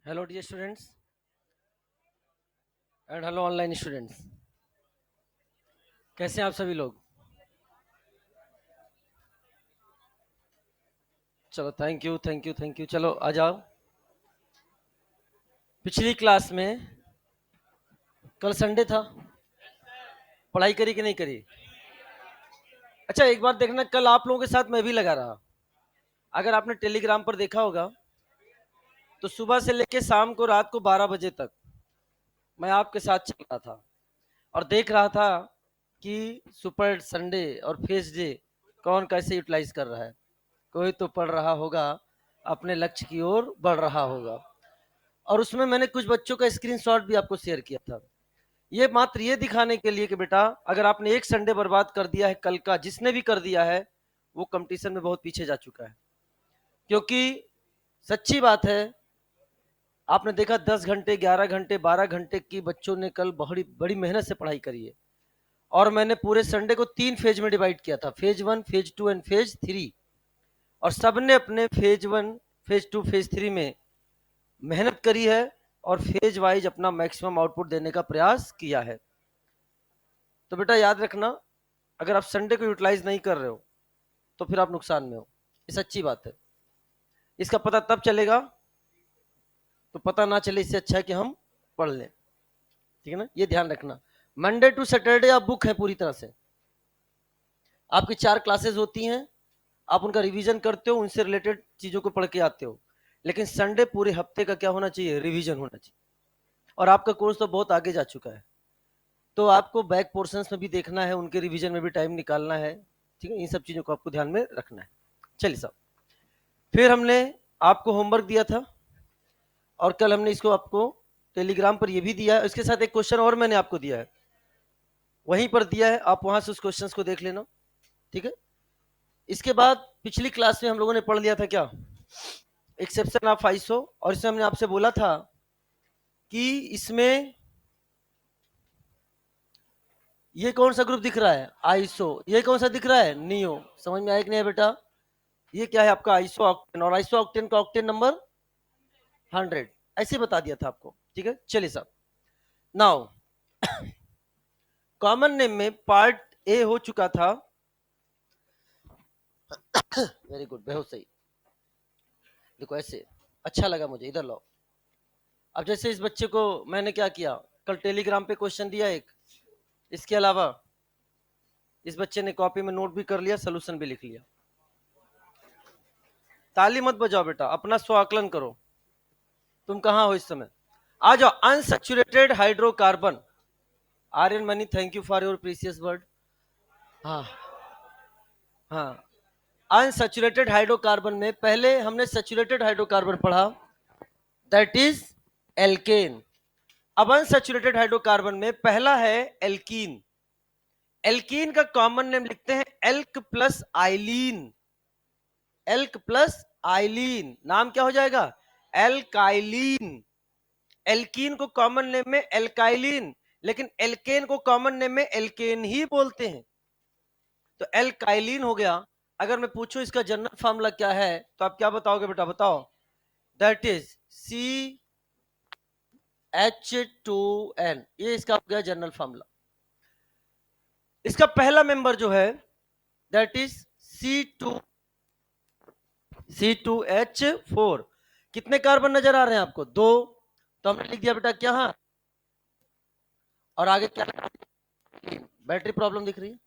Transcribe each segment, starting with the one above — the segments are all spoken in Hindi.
Hello dear students and hello online students. कैसे हैं आप सभी लोग? चलो, thank you thank you thank you. चलो आ जाओ। पिछली क्लास में, कल संडे था, पढ़ाई करी कि नहीं करी? अच्छा, एक बार देखना, कल आप लोगों के साथ मैं भी लगा रहा। अगर आपने टेलीग्राम पर देखा होगा तो सुबह से लेके शाम को, रात को 12 बजे तक मैं आपके साथ चल रहा था और देख रहा था कि सुपर संडे और फेस डे कौन कैसे यूटिलाइज कर रहा है। कोई तो पढ़ रहा होगा, अपने लक्ष्य की ओर बढ़ रहा होगा। और उसमें मैंने कुछ बच्चों का स्क्रीनशॉट भी आपको शेयर किया था, ये मात्र ये दिखाने के लिए कि बेटा, अगर आपने एक संडे बर्बाद कर दिया है कल का, जिसने भी कर दिया है वो कंपटीशन में बहुत पीछे जा चुका है। क्योंकि सच्ची बात है, आपने देखा 10 घंटे, 11 घंटे, 12 घंटे की बच्चों ने कल बड़ी बड़ी मेहनत से पढ़ाई करी है। और मैंने पूरे संडे को 3 फेज में डिवाइड किया था, फेज 1, फेज 2 एंड फेज 3। और सबने अपने फेज 1, फेज 2, फेज 3 में मेहनत करी है और फेज वाइज अपना मैक्सिमम आउटपुट देने का प्रयास किया है। तो बेटा याद रखना, अगर आप संडे को यूटिलाइज नहीं कर रहे हो तो फिर आप नुकसान में हो। ये सच्ची बात है। इसका पता तब चलेगा, तो पता ना चले इससे अच्छा है कि हम पढ़ लें। ठीक है ना, ये ध्यान रखना। मंडे टू सैटरडे आप बुक है पूरी तरह से, आपकी 4 क्लासेस होती हैं, आप उनका रिवीजन करते हो, उनसे रिलेटेड चीजों को पढ़ के आते हो। लेकिन संडे पूरे हफ्ते का क्या होना चाहिए? रिवीजन होना चाहिए। और आपका कोर्स तो बहुत आगे जा चुका है, तो आपको बैक पोर्शंस में भी देखना है, उनके रिवीजन में भी टाइम निकालना है। ठीक है, इन सब चीजों को आपको ध्यान में रखना है। चलिए साहब, फिर हमने आपको होमवर्क दिया था और कल हमने इसको आपको टेलीग्राम पर ये भी दिया है। इसके साथ एक क्वेश्चन और मैंने आपको दिया है, वहीं पर दिया है, आप वहां से उस क्वेश्चन को देख लेना। ठीक है। इसके बाद पिछली क्लास में हम लोगों ने पढ़ लिया था क्या? Exception of iso. और इसमें हमने आपसे बोला था कि इसमें ये कौन सा ग्रुप दिख रहा है? आइसो। ये कौन सा दिख रहा है? नियो। समझ में आया कि नहीं बेटा? ये क्या है आपका? Iso octane. और आइसो ऑक्टेन का ऑक्टेन नंबर 100, ऐसे बता दिया था आपको। ठीक है, चलिए साहब। नाउ कॉमन नेम में पार्ट ए हो चुका था। वेरी गुड, बहुत सही। देखो ऐसे अच्छा लगा मुझे, इधर लो। अब जैसे इस बच्चे को मैंने क्या किया, कल टेलीग्राम पे क्वेश्चन दिया एक, इसके अलावा इस बच्चे ने कॉपी में नोट भी कर लिया, सोल्यूशन भी लिख लिया। ताली मत बजाओ बेटा, अपना स्व आकलन करो। तुम कहां हो इस समय? आ जाओ। Unsaturated hydrocarbon. Aryan Mani, thank you for your precious word. हाँ हाँ। अनसैचुरेटेड हाइड्रोकार्बन में पहले हमने सैचुरेटेड हाइड्रोकार्बन पढ़ा, दैट इज एल्केन। अब अनसैचुरेटेड हाइड्रोकार्बन में पहला है एल्कीन। एल्कीन का कॉमन नेम लिखते हैं alk plus ylene. Alk plus ylene, नाम क्या हो जाएगा? एल्काइलीन। एल्कीन को कॉमन नेम में एल्काइलीन, लेकिन एल्केन को कॉमन नेम में एल्केन ही बोलते हैं, तो एल्काइलीन हो गया। अगर मैं पूछूं इसका जनरल फॉर्मूला क्या है, तो आप क्या बताओगे बेटा? बताओ। That is CH2N। ये इसका हो गया जनरल फॉर्मूला। इसका पहला मेंबर जो है दैट इज C2H4। कितने कार्बन नजर आ रहे हैं आपको? 2। तो हमने लिख दिया बेटा क्या? हाँ। और आगे क्या? बैटरी प्रॉब्लम दिख रही है?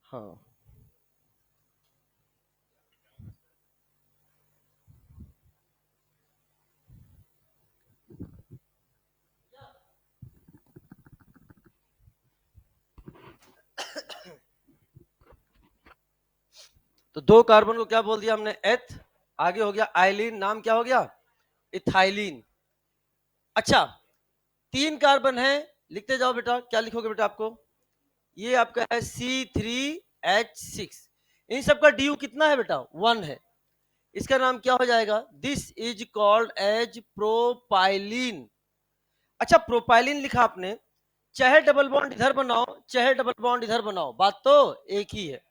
हाँ। तो 2 कार्बन को क्या बोल दिया हमने? एथ। आगे हो गया आइलीन, नाम क्या हो गया? इथाइलीन। अच्छा, 3 कार्बन है, लिखते जाओ बेटा। क्या लिखोगे बेटा आपको? ये आपका है C3H6। इन सबका ड्यू कितना है बेटा? 1 है। इसका नाम क्या हो जाएगा? This is called as propylene. अच्छा, प्रोपाइलिन लिखा आपने, चाहे डबल बॉन्ड इधर बनाओ चाहे डबल बॉन्ड इधर बनाओ, बात तो एक ही है।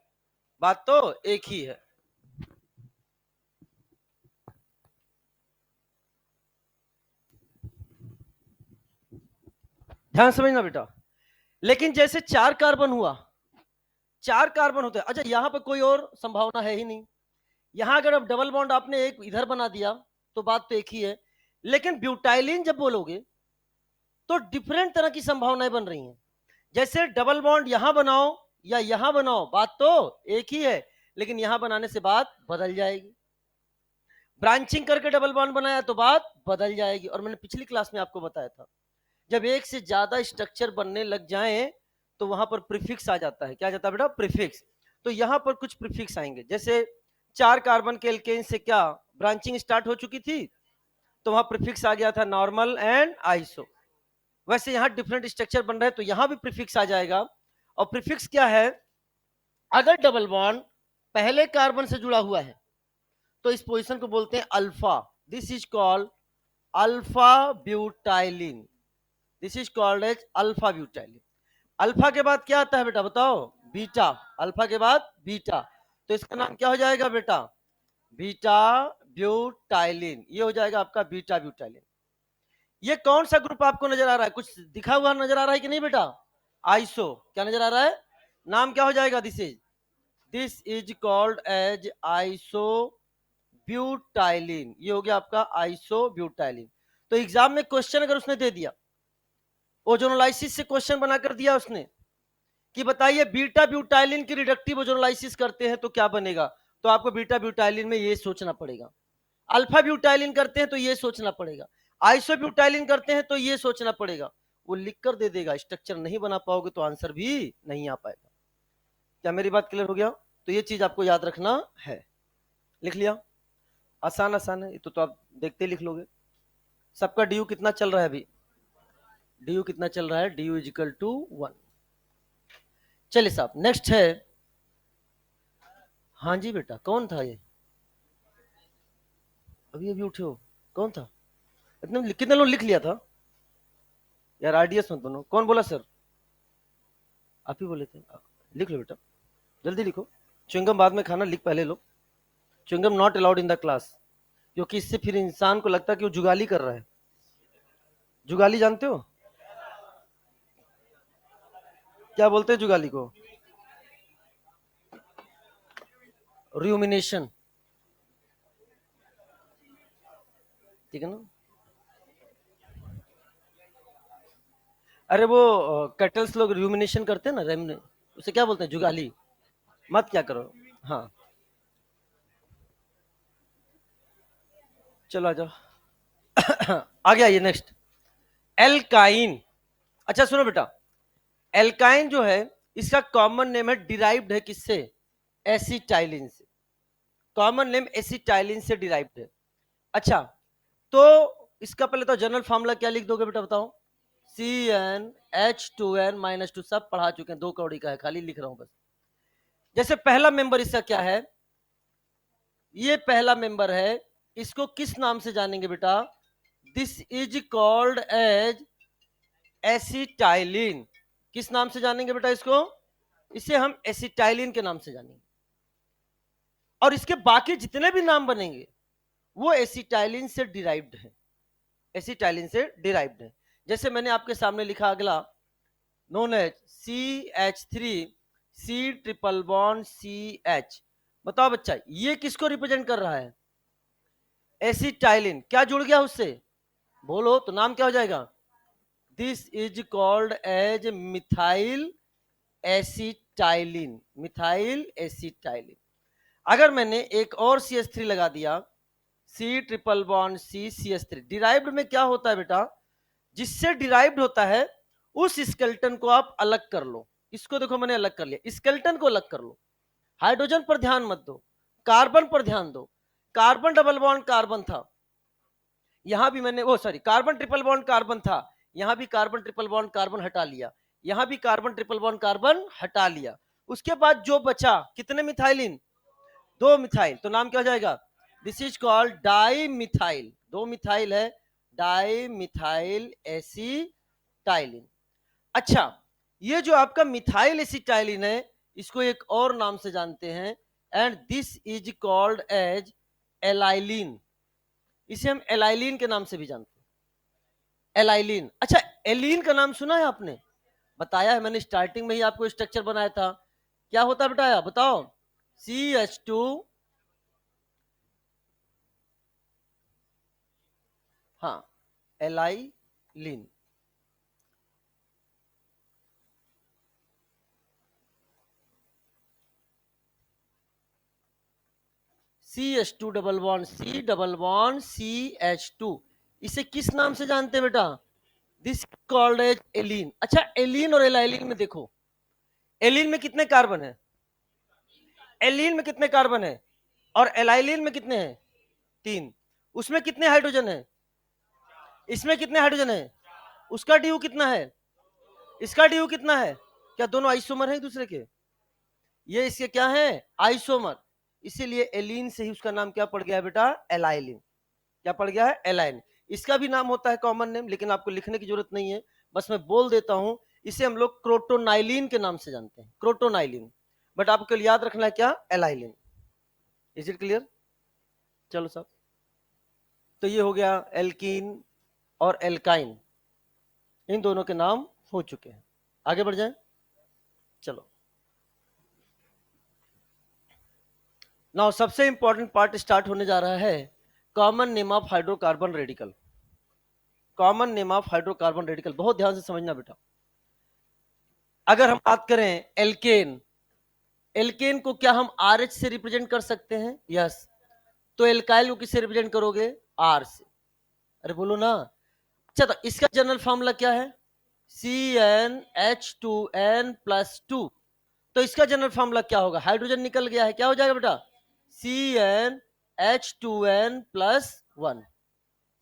बात तो एक ही है। ध्यान समझना बेटा। लेकिन जैसे 4 कार्बन हुआ, 4 कार्बन होते हैं, अच्छा यहां पर कोई और संभावना है ही नहीं। यहां अगर अब डबल बॉन्ड आपने एक इधर बना दिया तो बात तो एक ही है, लेकिन ब्यूटाइलिन जब बोलोगे तो डिफरेंट तरह की संभावनाएं बन रही हैं। जैसे डबल बॉन्ड यहां बनाओ या यहां बनाओ, बात तो एक ही है, लेकिन यहां बनाने से बात बदल जाएगी। ब्रांचिंग करके डबल बॉन्ड बनाया तो बात बदल जाएगी। और मैंने पिछली क्लास में आपको बताया था, जब एक से ज्यादा स्ट्रक्चर बनने लग जाए तो वहां पर प्रीफिक्स आ जाता है। क्या आ जाता है बेटा? प्रीफिक्स। तो यहां पर कुछ प्रीफिक्स आएंगे। जैसे 4 कार्बन के एल्केन से क्या ब्रांचिंग स्टार्ट हो चुकी थी, तो वहां प्रीफिक्स आ गया था नॉर्मल एंड आइसो। वैसे यहां डिफरेंट स्ट्रक्चर बन रहे हैं तो यहां भी प्रीफिक्स आ जाएगा। और प्रीफिक्स क्या है? अगर डबल बॉन्ड पहले कार्बन से जुड़ा हुआ है तो इस पोजीशन को बोलते हैं alpha. This is called alpha butylene. This is called as alpha butylene. Alpha के बाद क्या आता है बेटा बताओ? बीटा। अल्फा के बाद बीटा, तो इसका नाम क्या हो जाएगा बेटा? Beta butylene. ये हो जाएगा आपका बीटा ब्यूटाइलिन। ये कौन सा ग्रुप आपको नजर आ रहा है? कुछ दिखा हुआ नजर आ रहा है कि नहीं बेटा? आइसो। क्या नजर आ रहा है? नाम क्या हो जाएगा? This is called as isobutylene. ये हो गया आपका आइसो ब्यूटाइलिन। तो एग्जाम में क्वेश्चन अगर उसने दे दिया, ओजोनोलाइसिस से क्वेश्चन बनाकर दिया उसने कि बताइए बीटा ब्यूटाइलिन की रिडक्टिव ओजोनोलाइसिस करते हैं तो क्या बनेगा, तो आपको बीटा ब्यूटाइलिन में ये सोचना पड़ेगा। अल्फा ब्यूटाइलिन करते हैं तो ये सोचना पड़ेगा। आइसो ब्यूटाइलिन करते हैं तो ये सोचना पड़ेगा। वो लिख कर दे देगा, स्ट्रक्चर नहीं बना पाओगे तो आंसर भी नहीं आ पाएगा। क्या मेरी बात क्लियर हो गया? तो ये चीज आपको याद रखना है। लिख लिया? आसान आसान है तो आप देखते लिख लोगे। सबका डी कितना चल रहा है अभी? डी कितना चल रहा है? D U equal to 1। चलिए साहब नेक्स्ट है। हाँ जी बेटा, कौन था ये? अभी अभी उठे हो? कौन था? इतने कितने लोग लिख लिया था यार? आरडीएस मत बनो। कौन बोला सर? आप ही बोले थे। लिख लो बेटा, जल्दी लिखो। च्युइंगम बाद में खाना, लिख पहले लो। Chewing gum not allowed in the class, क्योंकि इससे फिर इंसान को लगता है कि वो जुगाली कर रहा है। जुगाली जानते हो? क्या बोलते हैं जुगाली को? र्यूमिनेशन, ठीक है ना? अरे वो कटल्स लोग र्यूमिनेशन करते हैं ना, रेमने, उसे क्या बोलते हैं? जुगाली। मत क्या करो। हाँ चलो आ जाओ। आ गया ये नेक्स्ट, एल्काइन। अच्छा सुनो बेटा, एल्काइन जो है इसका कॉमन नेम है, डिराइव्ड है किससे? एसिटाइलिन से। कॉमन नेम एसिटाइलिन से डिराइव्ड है। अच्छा तो इसका पहले तो जनरल फॉर्मूला क्या लिख दोगे बेटा बताओ? CnH2n-2 सब पढ़ा चुके हैं, 2 कौड़ी का है, खाली लिख रहा हूं बस। जैसे पहला मेंबर इसका क्या है? ये पहला मेंबर है, इसको किस नाम से जानेंगे बेटा? This is called as acetylene. किस नाम से जानेंगे बेटा इसको? इसे हम एसिटाइलिन के नाम से जानेंगे। और इसके बाकी जितने भी नाम बनेंगे वो एसिटाइलिन से डिराइव्ड है। एसिटाइलिन से डिराइव्ड है। जैसे मैंने आपके सामने लिखा अगला, known as CH3 C triple bond CH। बताओ बच्चा ये किसको रिप्रेजेंट कर रहा है? एसिटाइलिन। क्या जुड़ गया उससे? बोलो तो नाम क्या हो जाएगा? This is called as methyl acetylene. Methyl acetylene. अगर मैंने एक और CH3 लगा दिया, C triple bond CH3, derived में क्या होता है बेटा? जिससे डिराइव्ड होता है उस स्केलेटन को आप अलग कर लो। इसको देखो मैंने अलग कर लिया, स्केलेटन को अलग कर लो। हाइड्रोजन पर ध्यान मत दो, कार्बन पर ध्यान दो। कार्बन डबल बॉन्ड कार्बन था, यहां भी मैंने वो sorry carbon triple bond carbon था, यहां भी कार्बन ट्रिपल बॉन्ड कार्बन हटा लिया, यहां भी कार्बन ट्रिपल बॉन्ड कार्बन हटा लिया। उसके बाद जो बचा कितने मिथाइलिन? 2 मिथाइल। तो नाम क्या हो जाएगा? This is called di methyl. 2 methyl है, डाई मिथाइल एसिटाइलिन। अच्छा ये जो आपका मिथाइल एसिटाइलिन है इसको एक और नाम से जानते हैं, and this is called as allylene. इसे हम एलाइलिन के नाम से भी जानते हैं। एलाइलिन। अच्छा, एलीन का नाम सुना है आपने? बताया है मैंने स्टार्टिंग में ही आपको स्ट्रक्चर बनाया था। क्या होता है बेटा, बताओ? CH2, हाँ, एलाइलिन। CH2 double bond C double bond CH2, इसे किस नाम से जानते हैं बेटा? दिस कॉल्ड एज एलीन। अच्छा, एलीन और एलाइलिन में देखो, एलीन में कितने कार्बन है? एलीन में कितने कार्बन है? और एलाइलिन में कितने हैं? 3। उसमें कितने हाइड्रोजन है? इसमें कितने हाइड्रोजन है? उसका ड्यू कितना है? इसका ड्यू कितना है? क्या दोनों आइसोमर हैं एक दूसरे के? ये इसके क्या है? आइसोमर। इसीलिए एलीन से ही उसका नाम क्या पड़ गया है बेटा? एलाइलिन। क्या पड़ गया है? एलाइन। इसका भी नाम होता है कॉमन नेम, लेकिन आपको लिखने की जरूरत नहीं है, बस मैं बोल देता हूं। इसे हम लोग क्रोटोनाइलिन के नाम से जानते हैं, क्रोटोनाइलिन। बट आपको याद रखना है क्या? एलाइलिन। Is it clear? चलो साहब, तो ये हो गया एल्कीन और एल्काइन, इन दोनों के नाम हो चुके हैं। आगे बढ़ जाएं, चलो। नाउ सबसे इंपॉर्टेंट पार्ट स्टार्ट होने जा रहा है, common name of hydrocarbon radical. Common name of hydrocarbon radical, बहुत ध्यान से समझना बेटा। अगर हम बात करें एल्केन, एल्केन को क्या हम RH से रिप्रेजेंट कर सकते हैं? यस। तो एल्काइल को किससे रिप्रेजेंट करोगे? R से। अरे बोलो ना। अच्छा, तो इसका जनरल फॉर्मूला क्या है? CnH2n+2। तो इसका जनरल फॉर्मूला क्या होगा? हाइड्रोजन निकल गया है, क्या हो जाएगा बेटा? CnH2n+1।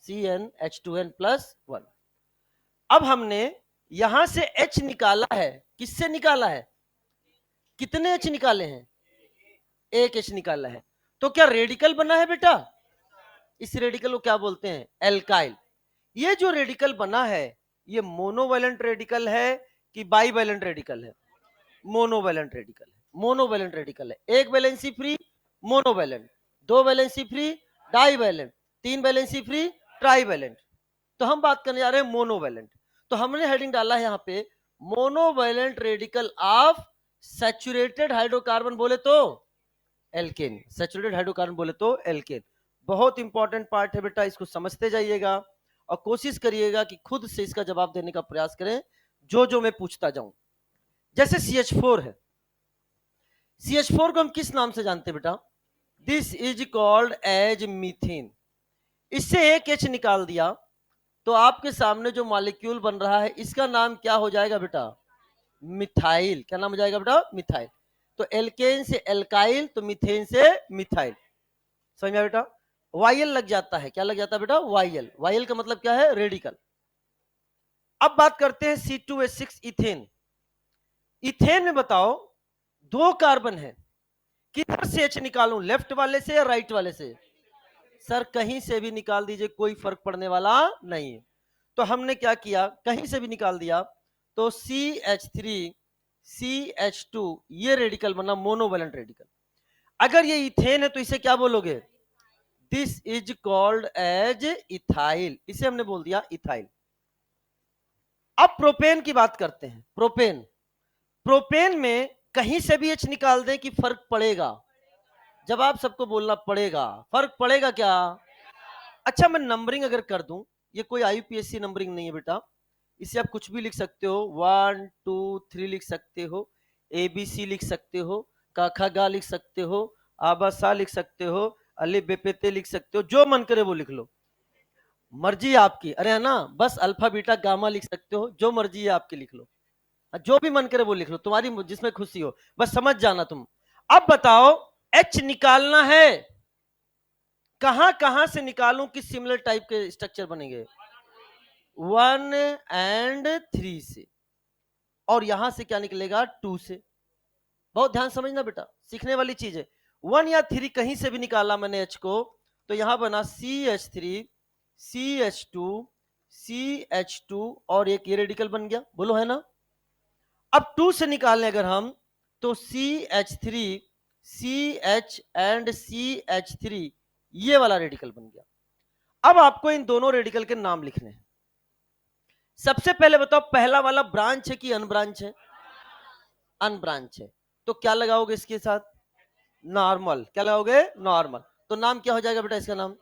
CnH2n+1। अब हमने यहां से H निकाला है, किससे निकाला है? कितने H निकाले हैं? एक H निकाला है। तो क्या रेडिकल बना है बेटा? इस रेडिकल को क्या बोलते हैं? एल्काइल। ये जो रेडिकल बना है, ये मोनोवैलेंट रेडिकल है कि बाईवैलेंट रेडिकल है? मोनोवैलेंट रेडिकल है। मोनोवैलेंट रेडिकल है। एक वैलेंसी फ्री मोनोवैलेंट, दो वैलेंसी फ्री डाईवैलेंट, तीन वैलेंसी फ्री ट्राईवैलेंट। तो हम बात करने जा रहे हैं मोनोवैलेंट। तो हमने हेडिंग डाला है यहाँ पे, monovalent radical of saturated hydrocarbon बोले तो एल्केन। सैचुरेटेड हाइड्रोकार्बन बोले तो एल्केन। बहुत इंपॉर्टेंट पार्ट है बेटा, इसको समझते जाइएगा और कोशिश करिएगा कि खुद से इसका जवाब देने का प्रयास करें, जो जो मैं पूछता जाऊं। जैसे CH4 है, CH4 को हम किस नाम से जानते हैं बेटा? This is called as methane. इससे एक H निकाल दिया तो आपके सामने जो मॉलिक्यूल बन रहा है, इसका नाम क्या हो जाएगा बेटा? मिथाइल। क्या नाम हो जाएगा बेटा? मिथाइल। तो एल्केन से एल्काइल, तो मीथेन से मिथाइल। समझ में बेटा? वाइल लग जाता है। क्या लग जाता है बेटा? वाइल। वाइल का मतलब क्या है? रेडिकल। अब बात करते हैं C2H6 इथेन। इथेन में बताओ, दो कार्बन है, किधर से H निकालूं? लेफ्ट वाले से या राइट वाले से? सर कहीं से भी निकाल दीजिए, कोई फर्क पड़ने वाला नहीं है। तो हमने क्या किया, कहीं से भी निकाल दिया। तो CH3 CH2, ये रेडिकल बना मोनोवैलेंट रेडिकल। अगर ये इथेन है तो इसे क्या बोलोगे? This is called as ethyl. इसे हमने बोल दिया इथाइल। अब प्रोपेन की बात करते हैं। प्रोपेन, प्रोपेन में कहीं से भी H निकाल दें कि फर्क पड़ेगा? जवाब सबको बोलना पड़ेगा। फर्क पड़ेगा क्या? अच्छा, मैं नंबरिंग अगर कर दूं, ये कोई IUPAC नंबरिंग नहीं है बेटा, इसे आप कुछ भी लिख सकते हो, 1 2 3 लिख सकते हो, ABC लिख सकते हो, काखा गा लिख सकते हो, आबासा लिख सकते हो, अली बेपेते लिख सकते हो, जो मन करे वो लिख लो, मर्जी आपकी। अरे है ना, बस अल्फा बीटा गामा लिख सकते हो, जो मर्जी है आपकी लिख लो, जो भी मन करे वो लिख लो, तुम्हारी जिसमें खुशी हो, बस समझ जाना तुम। अब बताओ, H निकालना है, कहां कहां से निकालूं कि सिमिलर टाइप के स्ट्रक्चर बनेंगे? 1 एंड 3 से, और यहां से क्या निकलेगा? 2 से। बहुत ध्यान समझना बेटा, सीखने वाली चीज है। 1 या 3 कहीं से भी निकाला मैंने H को, तो यहां बना CH3 CH2 CH2 और एक ये रेडिकल बन गया, बोलो है ना? अब 2 से निकालने अगर हम, तो CH3 CH एंड CH3, ये वाला रेडिकल बन गया। अब आपको इन दोनों रेडिकल के नाम लिखने हैं। सबसे पहले बताओ पहला वाला ब्रांच है कि अनब्रांच है? अनब्रांच है। तो क्या लगाओगे इसके साथ? नॉर्मल। क्या लगाओगे? नॉर्मल। तो नाम क्या हो जाएगा बेटा इसका नाम?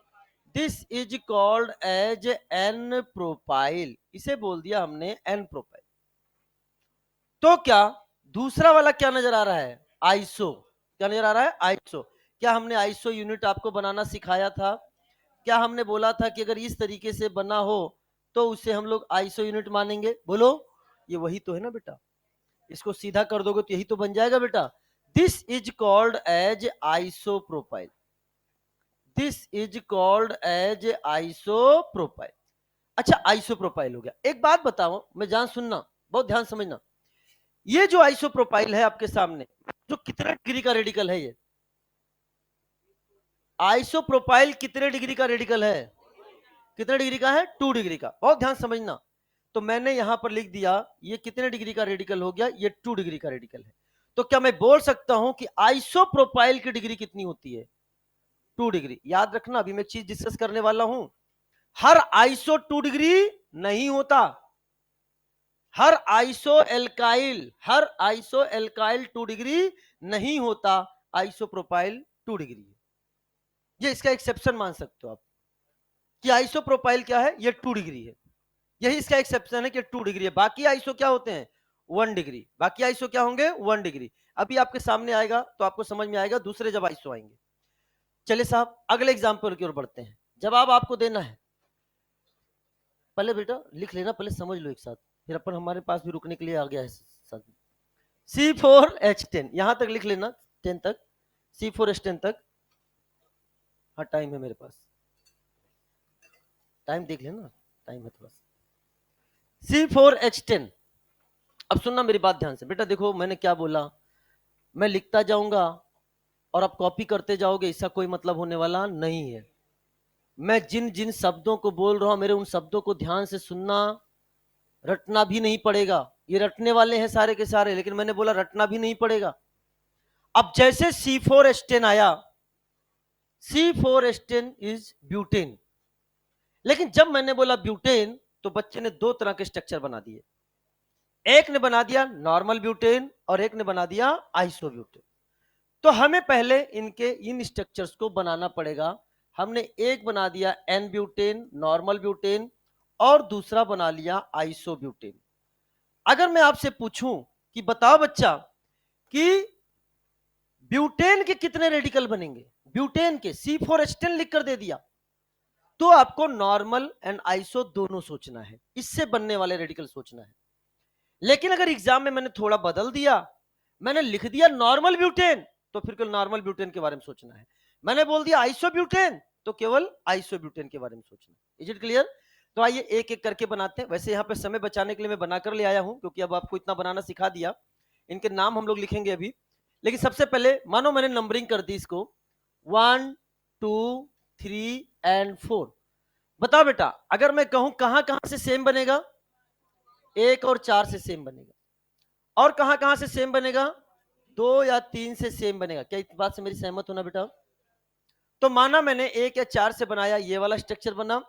This is called as n propyl. इसे बोल दिया हमने एन प्रोपाइल। तो क्या दूसरा वाला क्या नजर आ रहा है? आइसो। क्या नजर आ रहा है? आइसो। क्या हमने आइसो यूनिट आपको बनाना सिखाया था? क्या हमने बोला था कि अगर इस तरीके से बना हो तो उसे हम लोग आइसो यूनिट मानेंगे? बोलो, ये वही तो है ना बेटा। इसको सीधा कर दोगे तो यही तो बन जाएगा बेटा। This is called as isopropyl. This is called as isopropyl. अच्छा, आइसो प्रोपाइल हो गया। एक बात बताओ, मैं जान सुनना, बहुत ध्यान समझना। ये जो आइसो प्रोपाइल है आपके सामने, जो कितने डिग्री का रेडिकल है? ये आइसो प्रोपाइल कितने डिग्री का रेडिकल है? कितने डिग्री का है? 2 डिग्री का। बहुत ध्यान समझना। तो मैंने यहां पर लिख दिया ये कितने डिग्री का रेडिकल हो गया? ये 2 डिग्री का रेडिकल है। तो क्या मैं बोल सकता हूं कि आइसो प्रोपाइल की डिग्री कितनी होती है? 2 डिग्री। याद रखना, अभी मैं चीज डिस्कस करने वाला हूं। हर आइसो 2 डिग्री नहीं होता। हर आइसो एल्काइल 2 डिग्री नहीं होता। आइसो प्रोपाइल 2 डिग्री है। ये इसका एक्सेप्शन मान सकते हो आप कि आइसो प्रोपाइल क्या है? ये 2 डिग्री है। यही इसका एक्सेप्शन है कि 2 डिग्री है। बाकी आइसो क्या होते हैं? 1 डिग्री। बाकी आइसो क्या होंगे? 1 डिग्री। अभी आपके सामने आएगा तो आपको समझ में आएगा दूसरे जब आइसो आएंगे। चलिए साहब, अगले एग्जाम्पल की ओर बढ़ते हैं। जवाब आपको देना है। पहले बेटा लिख लेना, पहले समझ लो एक साथ, फिर अपन हमारे पास भी रुकने के लिए आ गया है साथ। C4H10 यहां तक लिख लेना, 10 तक, C4H10 तक। हाँ टाइम है मेरे पास, टाइम देख लेना, टाइम है थोड़ा सा। C4H10। अब सुनना मेरी बात ध्यान से बेटा। देखो मैंने क्या बोला, मैं लिखता जाऊंगा और आप कॉपी करते जाओगे, इसका कोई मतलब होने वाला नहीं है। मैं जिन जिन शब्दों को बोल रहा हूं, मेरे उन शब्दों को ध्यान से सुनना, रटना भी नहीं पड़ेगा। ये रटने वाले हैं सारे के सारे, लेकिन मैंने बोला रटना भी नहीं पड़ेगा। अब जैसे C4H10 आया, C4H10 इज ब्यूटेन। लेकिन जब मैंने बोला ब्यूटेन तो बच्चे ने दो तरह के स्ट्रक्चर बना दिए। एक ने बना दिया नॉर्मल ब्यूटेन और एक ने बना दिया आइसो ब्यूटेन। तो हमें पहले इनके इन स्ट्रक्चर्स को बनाना पड़ेगा। हमने एक बना दिया एन ब्यूटेन, नॉर्मल ब्यूटेन, और दूसरा बना लिया आइसो ब्यूटेन। अगर मैं आपसे पूछूं कि बताओ बच्चा कि ब्यूटेन के कितने रेडिकल बनेंगे? ब्यूटेन के C4H10 लिख कर दे दिया, तो आपको नॉर्मल एंड आइसो दोनों सोचना है, इससे बनने वाले रेडिकल सोचना है। लेकिन अगर एग्जाम में मैंने थोड़ा बदल दिया, मैंने लिख दिया नॉर्मल ब्यूटेन, तो फिर केवल नॉर्मल ब्यूटेन के बारे में सोचना है। मैंने बोल दिया आइसो ब्यूटेन, तो केवल आइसो ब्यूटेन के बारे में सोचना है। Is it clear? तो आइए एक एक करके बनाते हैं। वैसे यहाँ पे समय बचाने के लिए मैं बनाकर ले आया हूं, क्योंकि अब आपको इतना बनाना सिखा दिया। इनके नाम हम लोग लिखेंगे अभी, लेकिन सबसे पहले मानो मैंने नंबरिंग कर दी इसको 1 2 3 एंड 4। बताओ बेटा, अगर मैं कहूं कहां कहां से सेम बनेगा? 1 और 4 से सेम बनेगा। और कहां कहां से सेम बनेगा? 2 या 3 से सेम बनेगा। क्या इस बात से मेरी सहमत होना बेटा? तो माना मैंने 1 या 4 से बनाया, ये वाला स्ट्रक्चर बना।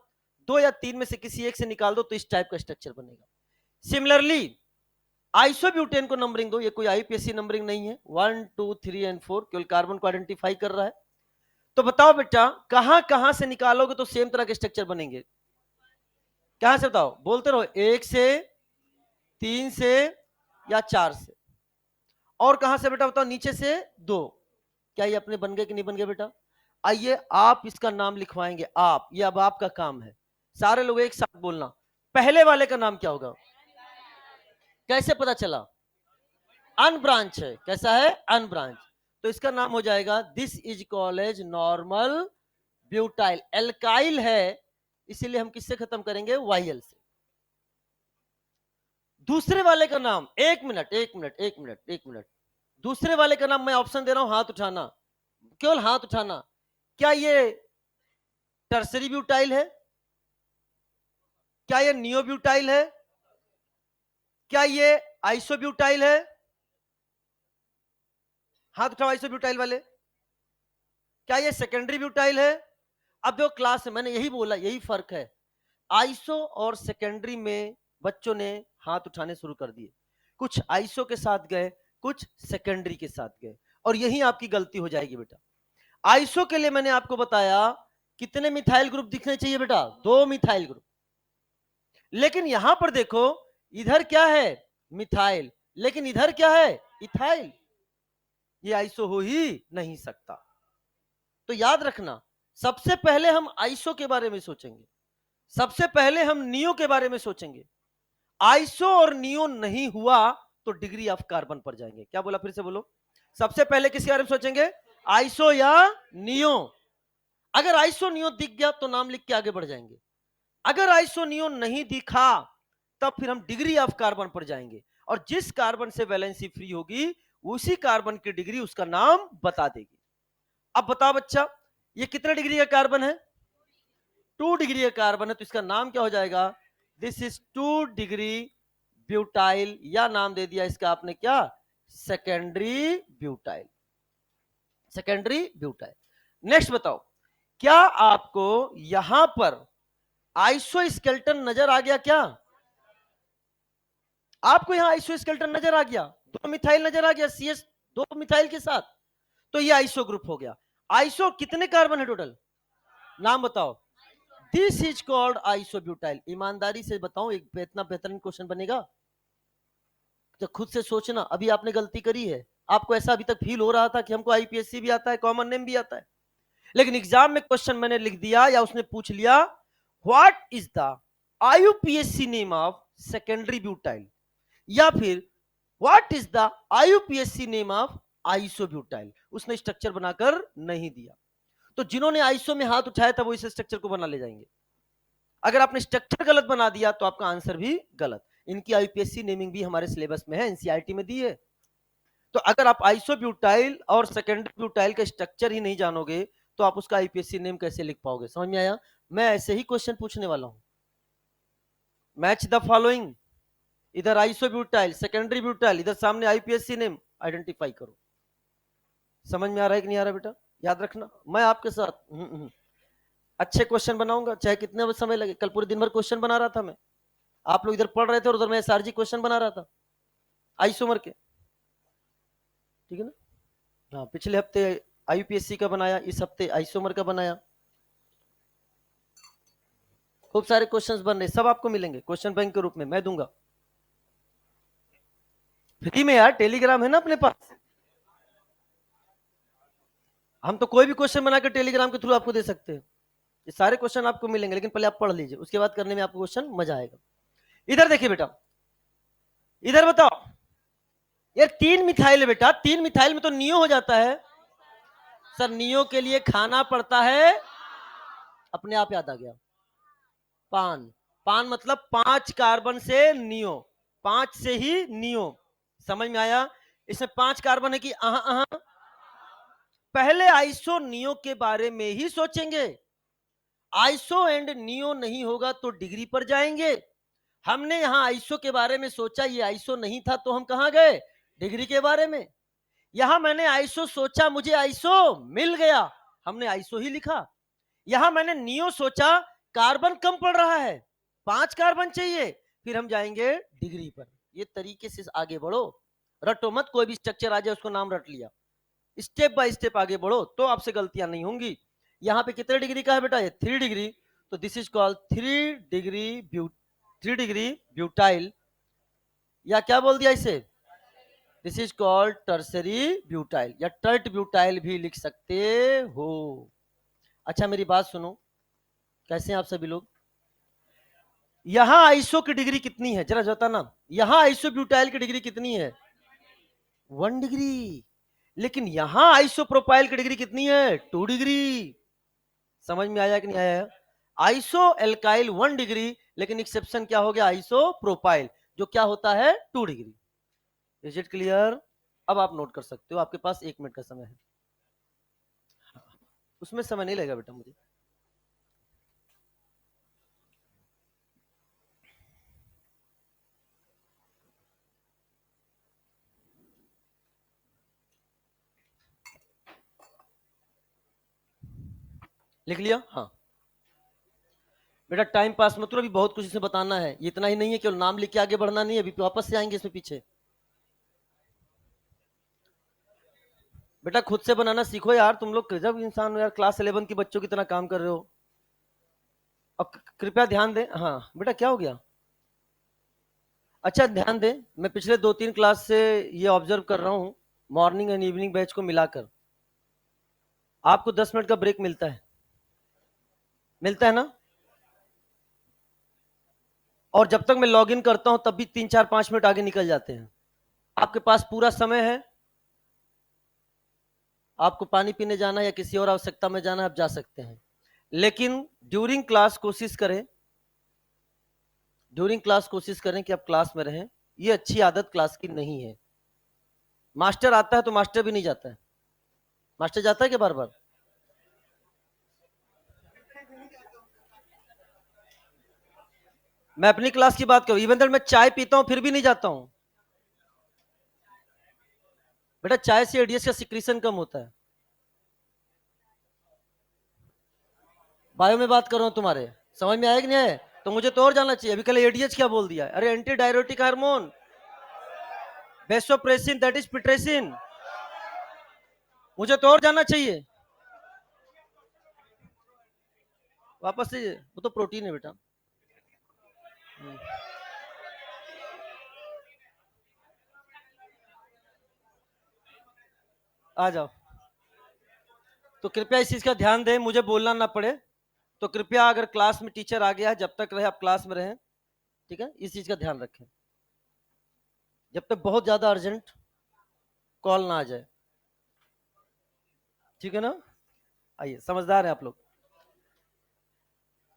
2 या 3 में से किसी एक से निकाल दो तो इस टाइप का स्ट्रक्चर बनेगा। सिमिलरली आइसोब्यूटेन को नंबरिंग दो, ये कोई आईपीएससी नंबरिंग नहीं है। 1 2 3 एंड 4 केवल कार्बन को आइडेंटिफाई कर रहा है। तो बताओ बेटा कहां कहां से निकालोगे तो सेम तरह के स्ट्रक्चर बनेंगे? कहां से बताओ, बोलते रहो। 1 से, 3 से, या 4 से। और कहां से बेटा बताओ? नीचे से 2। क्या ये अपने बन गए कि नहीं बन गए बेटा? आइए आप इसका नाम लिखवाएंगे। आप, ये अब आपका काम है। सारे लोग एक साथ बोलना। पहले वाले का नाम क्या होगा? कैसे पता चला? अनब्रांच है। कैसा है? अनब्रांच। तो इसका नाम हो जाएगा this is called normal butyl. Alkyl है, इसीलिए हम किससे खत्म करेंगे? वाईएल से। दूसरे वाले का नाम, एक मिनट एक मिनट एक मिनट एक मिनट, दूसरे वाले का नाम मैं ऑप्शन दे रहा हूं, हाथ उठाना, केवल हाथ उठाना। क्या ये टर्सरी ब्यूटाइल है? क्या ये नियो ब्यूटाइल है? क्या ये आइसो ब्यूटाइल है? हाथ उठाओ आइसो ब्यूटाइल वाले। क्या ये सेकेंडरी ब्यूटाइल है? अब देखो क्लास में मैंने यही बोला, यही फर्क है। आइसो और सेकेंडरी में बच्चों ने हाथ उठाने शुरू कर दिए, कुछ आइसो के साथ गए, कुछ सेकेंडरी के साथ गए, और यही आपकी गलती हो जाएगी बेटा। आइसो के लिए मैंने आपको बताया कितने मिथाइल ग्रुप दिखने चाहिए बेटा, 2 मिथाइल ग्रुप। लेकिन यहां पर देखो, इधर क्या है, मिथाइल, लेकिन इधर क्या है, इथाइल। ये आइसो हो ही नहीं सकता। तो याद रखना, सबसे पहले हम आइसो के बारे में सोचेंगे, सबसे पहले हम नियो के बारे में सोचेंगे। आइसो और नियो नहीं हुआ तो डिग्री ऑफ कार्बन पर जाएंगे। क्या बोला, फिर से बोलो। सबसे पहले किसके बारे में सोचेंगे, आइसो या नियो। अगर आइसो नियो दिख गया तो नाम लिख के आगे बढ़ जाएंगे। अगर आइसो नियो नहीं दिखा तब फिर हम डिग्री ऑफ कार्बन पर जाएंगे, और जिस कार्बन से वैलेंसी फ्री होगी उसी कार्बन की डिग्री उसका नाम बता देगी। अब बताओ बच्चा, ये कितने डिग्री का कार्बन है, 2 डिग्री का कार्बन है, तो इसका नाम क्या हो जाएगा, दिस इज 2 डिग्री ब्यूटाइल, या नाम दे दिया इसका आपने क्या, secondary butyl, secondary butyl. Next बताओ, क्या आपको यहां पर आइसो स्केलेटन नजर आ गया क्या, आपको यहां आइसो स्केलेटन नजर आ गया, 2 मिथाइल नजर आ गया, CS 2 मिथाइल के साथ, तो ये आइसो ग्रुप हो गया। आइसो कितने कार्बन है टोटल, नाम बताओ, दिस इज कॉल्ड आइसोब्यूटाइल। ईमानदारी से बताओ, एक इतना बेहतरीन क्वेश्चन बनेगा तो खुद से सोचना, अभी आपने गलती करी है, आपको ऐसा अभी तक फील हो रहा था कि हमको आईपीएससी भी आता है, कॉमन नेम भी आता है, लेकिन एग्जाम में क्वेश्चन मैंने लिख दिया या उसने पूछ लिया, what is the आईयूपीएससी name of secondary butyl, या फिर what is the आईयूपीएससी name of isobutyl, उसने स्ट्रक्चर बनाकर नहीं दिया। तो जिन्होंने आइसो में हाथ उठाया था वो इस स्ट्रक्चर को बना ले जाएंगे। अगर आपने स्ट्रक्चर गलत बना दिया तो आपका आंसर भी गलत। इनकी आईपीएससी नेमिंग भी हमारे सिलेबस में है, एनसीईआरटी में दी है। तो अगर आप आइसोब्यूटाइल और सेकेंडरी ब्यूटाइल का स्ट्रक्चर ही नहीं जानोगे तो आप उसका आईपीएससी नेम कैसे लिख पाओगे, समझ में आया। मैं ऐसे ही क्वेश्चन पूछने वाला हूं, मैच द फॉलोइंग, इधर आइसोब्यूटाइल, सेकेंडरी ब्यूटाइल, इधर सामने आईपीएससी नेम, आइडेंटिफाई करो। समझ में आ रहा है कि नहीं आ रहा बेटा, याद रखना मैं आपके साथ अच्छे क्वेश्चन बनाऊंगा, चाहे कितने समय लगे। कल पूरे दिन भर क्वेश्चन बना रहा था मैं, आप लोग इधर पढ़ रहे थे और उधर मैं एसआरजी क्वेश्चन बना रहा था आइसोमर के, ठीक है ना। हाँ, पिछले हफ्ते आईयूपीएससी का बनाया, इस हफ्ते आइसोमर का बनाया, खूब सारे क्वेश्चंस बन रहे, सब आपको मिलेंगे क्वेश्चन बैंक के रूप में, मैं दूंगा फ्री में यार, टेलीग्राम है ना अपने पास, हम तो कोई भी क्वेश्चन बनाकर टेलीग्राम के थ्रू आपको दे सकते हैं। ये सारे क्वेश्चन आपको मिलेंगे, लेकिन पहले आप पढ़ लीजिए, उसके बाद करने में आपको क्वेश्चन मजा आएगा। इधर देखिए बेटा, इधर बताओ, ये 3 मिथाइल है बेटा, 3 मिथाइल में तो नियो हो जाता है। सर नियो के लिए खाना पड़ता है, अपने आप याद आ गया, पान। पान मतलब 5 कार्बन से नियो, 5 से ही नियो, समझ में आया। इसमें 5 कार्बन है कि पहले आइसो नियो के बारे में ही सोचेंगे, आइसो एंड नियो नहीं होगा तो डिग्री पर जाएंगे। हमने यहां आइसो के बारे में सोचा, ये आइसो नहीं था तो हम कहां गए, डिग्री के बारे में। यहां मैंने आइसो सोचा, मुझे आइसो मिल गया, हमने आइसो ही लिखा। यहां मैंने नियो सोचा, कार्बन कम पड़ रहा है, 5 कार्बन चाहिए, फिर हम जाएंगे डिग्री पर। ये तरीके से आगे बढ़ो, रटो मत, कोई भी स्ट्रक्चर आ जाए उसको नाम रट लिया, स्टेप बाय स्टेप आगे बढ़ो तो आपसे गलतियां नहीं होंगी। यहाँ पे कितने डिग्री का है बेटा, ये 3 डिग्री, तो this is called 3 degree butyl, या क्या बोल दिया इसे, this is called tertiary butyl, या टर्ट ब्यूटाइल भी लिख सकते हो। अच्छा मेरी बात सुनो, कैसे हैं आप सभी लोग, यहां आइसो की डिग्री कितनी है जरा बताना, यहां आइसो ब्यूटाइल की डिग्री कितनी है, 1 डिग्री, लेकिन यहां आइसो प्रोपाइल की डिग्री कितनी है, 2 डिग्री। समझ में आया कि नहीं आया, आइसो एल्काइल 1 डिग्री, लेकिन एक्सेप्शन क्या हो गया, आइसो प्रोपाइल, जो क्या होता है 2 डिग्री। इज इट क्लियर, अब आप नोट कर सकते हो, आपके पास 1 मिनट का समय है, उसमें समय नहीं लगेगा बेटा मुझे। लिख लिया, हाँ। बेटा टाइम पास मत करो, अभी बहुत कुछ इसे बताना है, ये इतना ही नहीं है केवल नाम लिख के आगे बढ़ना नहीं है, अभी वापस से आएंगे इसमें पीछे। बेटा खुद से बनाना सीखो यार, तुम लोग गजब इंसान हो यार, क्लास 11 की बच्चों की तरह काम कर रहे हो। अब कृपया ध्यान दें। हाँ बेटा क्या हो गया? अच्छा ध्यान दें, मैं पिछले 2-3 क्लास से ये ऑब्जर्व कर रहा हूँ, मॉर्निंग एंड इवनिंग बैच को मिलाकर आपको 10 मिनट का ब्रेक मिलता है, मिलता है ना? और जब तक मैं लॉग इन करता हूं तब भी 3-4-5 मिनट आगे निकल जाते हैं। आपके पास पूरा समय है, आपको पानी पीने जाना है या किसी और आवश्यकता में जाना है, आप जा सकते हैं, लेकिन ड्यूरिंग क्लास कोशिश करें, ड्यूरिंग क्लास कोशिश करें कि आप क्लास में रहें। ये अच्छी आदत क्लास की नहीं है। मास्टर आता है तो मास्टर भी नहीं जाता है, मास्टर जाता है क्या बार बार? मैं अपनी क्लास की बात करूं, इवन मैं चाय पीता हूं फिर भी नहीं जाता हूं। बेटा चाय से एडीएस का सिक्रीशन कम होता है। बायो में बात कर रहा हूं तुम्हारे, समझ में आया कि नहीं आया? तो मुझे तो और जानना चाहिए, अभी कल एडीएच क्या बोल दिया? अरे anti diuretic hormone vasopressin, that is pitressin. मुझे तो और जानना चाहिए। वापस से, वो तो प्रोटीन है बेटा। आ जाओ। तो कृपया इस चीज का ध्यान दें, मुझे बोलना ना पड़े। तो कृपया अगर क्लास में टीचर आ गया है, जब तक रहे आप क्लास में रहें, ठीक है? इस चीज का ध्यान रखें, जब तक बहुत ज्यादा अर्जेंट कॉल ना आ जाए, ठीक है ना? आइए, समझदार हैं आप लोग।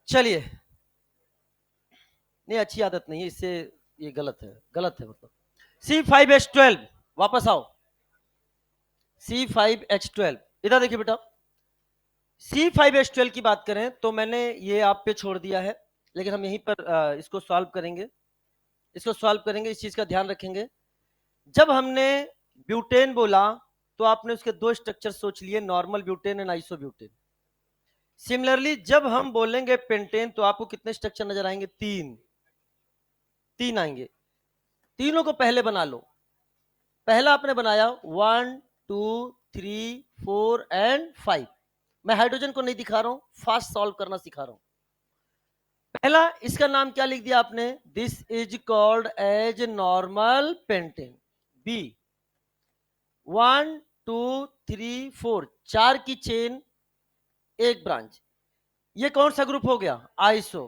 चलिए, नहीं अच्छी आदत नहीं है, इससे ये गलत है, गलत है मतलब। C5H12, वापस आओ। C5H12, इधर देखिए बेटा। C5H12 की बात करें तो मैंने ये आप पे छोड़ दिया है, लेकिन हम यहीं पर इसको सॉल्व करेंगे, इसको सॉल्व करेंगे, इस चीज का ध्यान रखेंगे। जब हमने ब्यूटेन बोला तो आपने उसके दो स्ट्रक्चर सोच लिए, normal butane and isobutane. Similarly जब हम बोलेंगे पेंटेन तो आपको कितने स्ट्रक्चर नजर आएंगे? तीन, तीन आएंगे। तीनों को पहले बना लो। पहला आपने बनाया 1 2 3 4 एंड 5। मैं हाइड्रोजन को नहीं दिखा रहा हूं, फास्ट सॉल्व करना सिखा रहा हूं। पहला, इसका नाम क्या लिख दिया आपने? This is called as normal pentane. B 1 2 3 4, 4 की चेन, एक ब्रांच, ये कौन सा ग्रुप हो गया? Iso.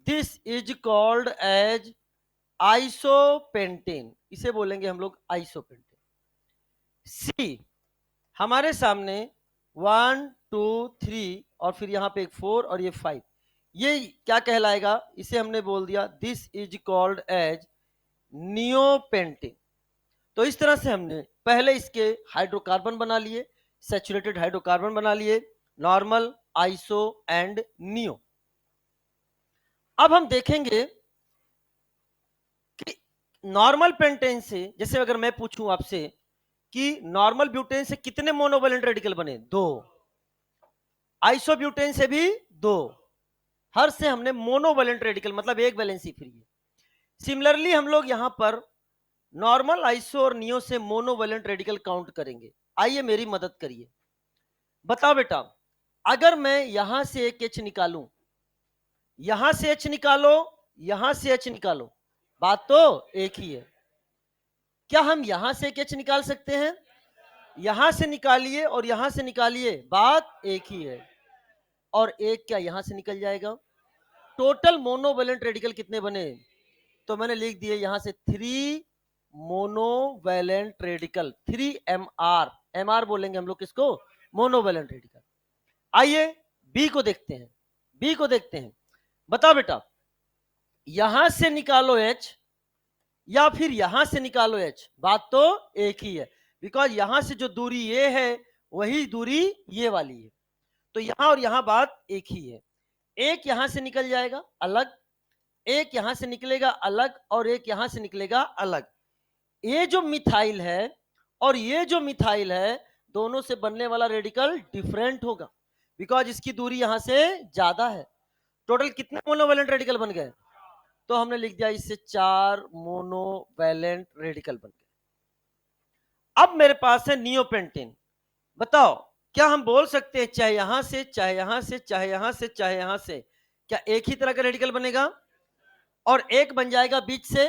This is called as isopentane, इसे बोलेंगे हम लोग आइसोपेंटेन। सी, हमारे सामने 1 2 3 और फिर यहां पे एक 4 और ये 5, ये क्या कहलाएगा? इसे हमने बोल दिया this is called as neopentane. तो इस तरह से हमने पहले इसके हाइड्रोकार्बन बना लिए, सैचुरेटेड हाइड्रोकार्बन बना लिए, नॉर्मल, आइसो एंड नियो। अब हम देखेंगे कि नॉर्मल पेंटेन से, जैसे अगर मैं पूछूं आपसे कि नॉर्मल ब्यूटेन से कितने मोनोवैलेंट रेडिकल बने? 2। आइसोब्यूटेन से भी 2। हर से हमने मोनोवैलेंट रेडिकल मतलब एक वैलेंसी फ्री है। सिमिलरली हम लोग यहां पर नॉर्मल, आइसो और नियो से मोनोवैलेंट रेडिकल काउंट करेंगे। आइए मेरी मदद करिए, बताओ बेटा, अगर मैं यहां से एक H निकालूं, यहां से H निकालो, यहां से H निकालो, बात तो एक ही है। क्या हम यहां से एक H निकाल सकते हैं? यहां से निकालिए और यहां से निकालिए, बात एक ही है। और एक क्या यहां से निकल जाएगा? टोटल मोनोवैलेंट रेडिकल कितने बने? तो मैंने लिख दिए यहां से 3 मोनोवैलेंट रेडिकल, 3 MR बोलेंगे हम लोग किसको? Monovalent radical. आइए बी को देखते हैं, बी को देखते हैं। बताओ बेटा, यहां से निकालो H या फिर यहां से निकालो H, बात तो एक ही है, बिकॉज यहां से जो दूरी ये है वही दूरी ये वाली है, तो यहां और यहां बात एक ही है। एक यहां से निकल जाएगा अलग, एक यहां से निकलेगा अलग, और एक यहां से निकलेगा अलग। ये जो मिथाइल है और ये जो मिथाइल है, दोनों से बनने वाला रेडिकल डिफरेंट होगा, बिकॉज इसकी दूरी यहां से ज्यादा है। टोटल कितने मोनोवैलेंट रेडिकल बन गए? तो हमने लिख दिया इससे 4 मोनोवैलेंट रेडिकल बन गए। अब मेरे पास है नियोपेंटेन। बताओ क्या हम बोल सकते हैं चाहे यहां से चाहे यहां से चाहे यहां से चाहे यहां से, क्या एक ही तरह का रेडिकल बनेगा और एक बन जाएगा बीच से?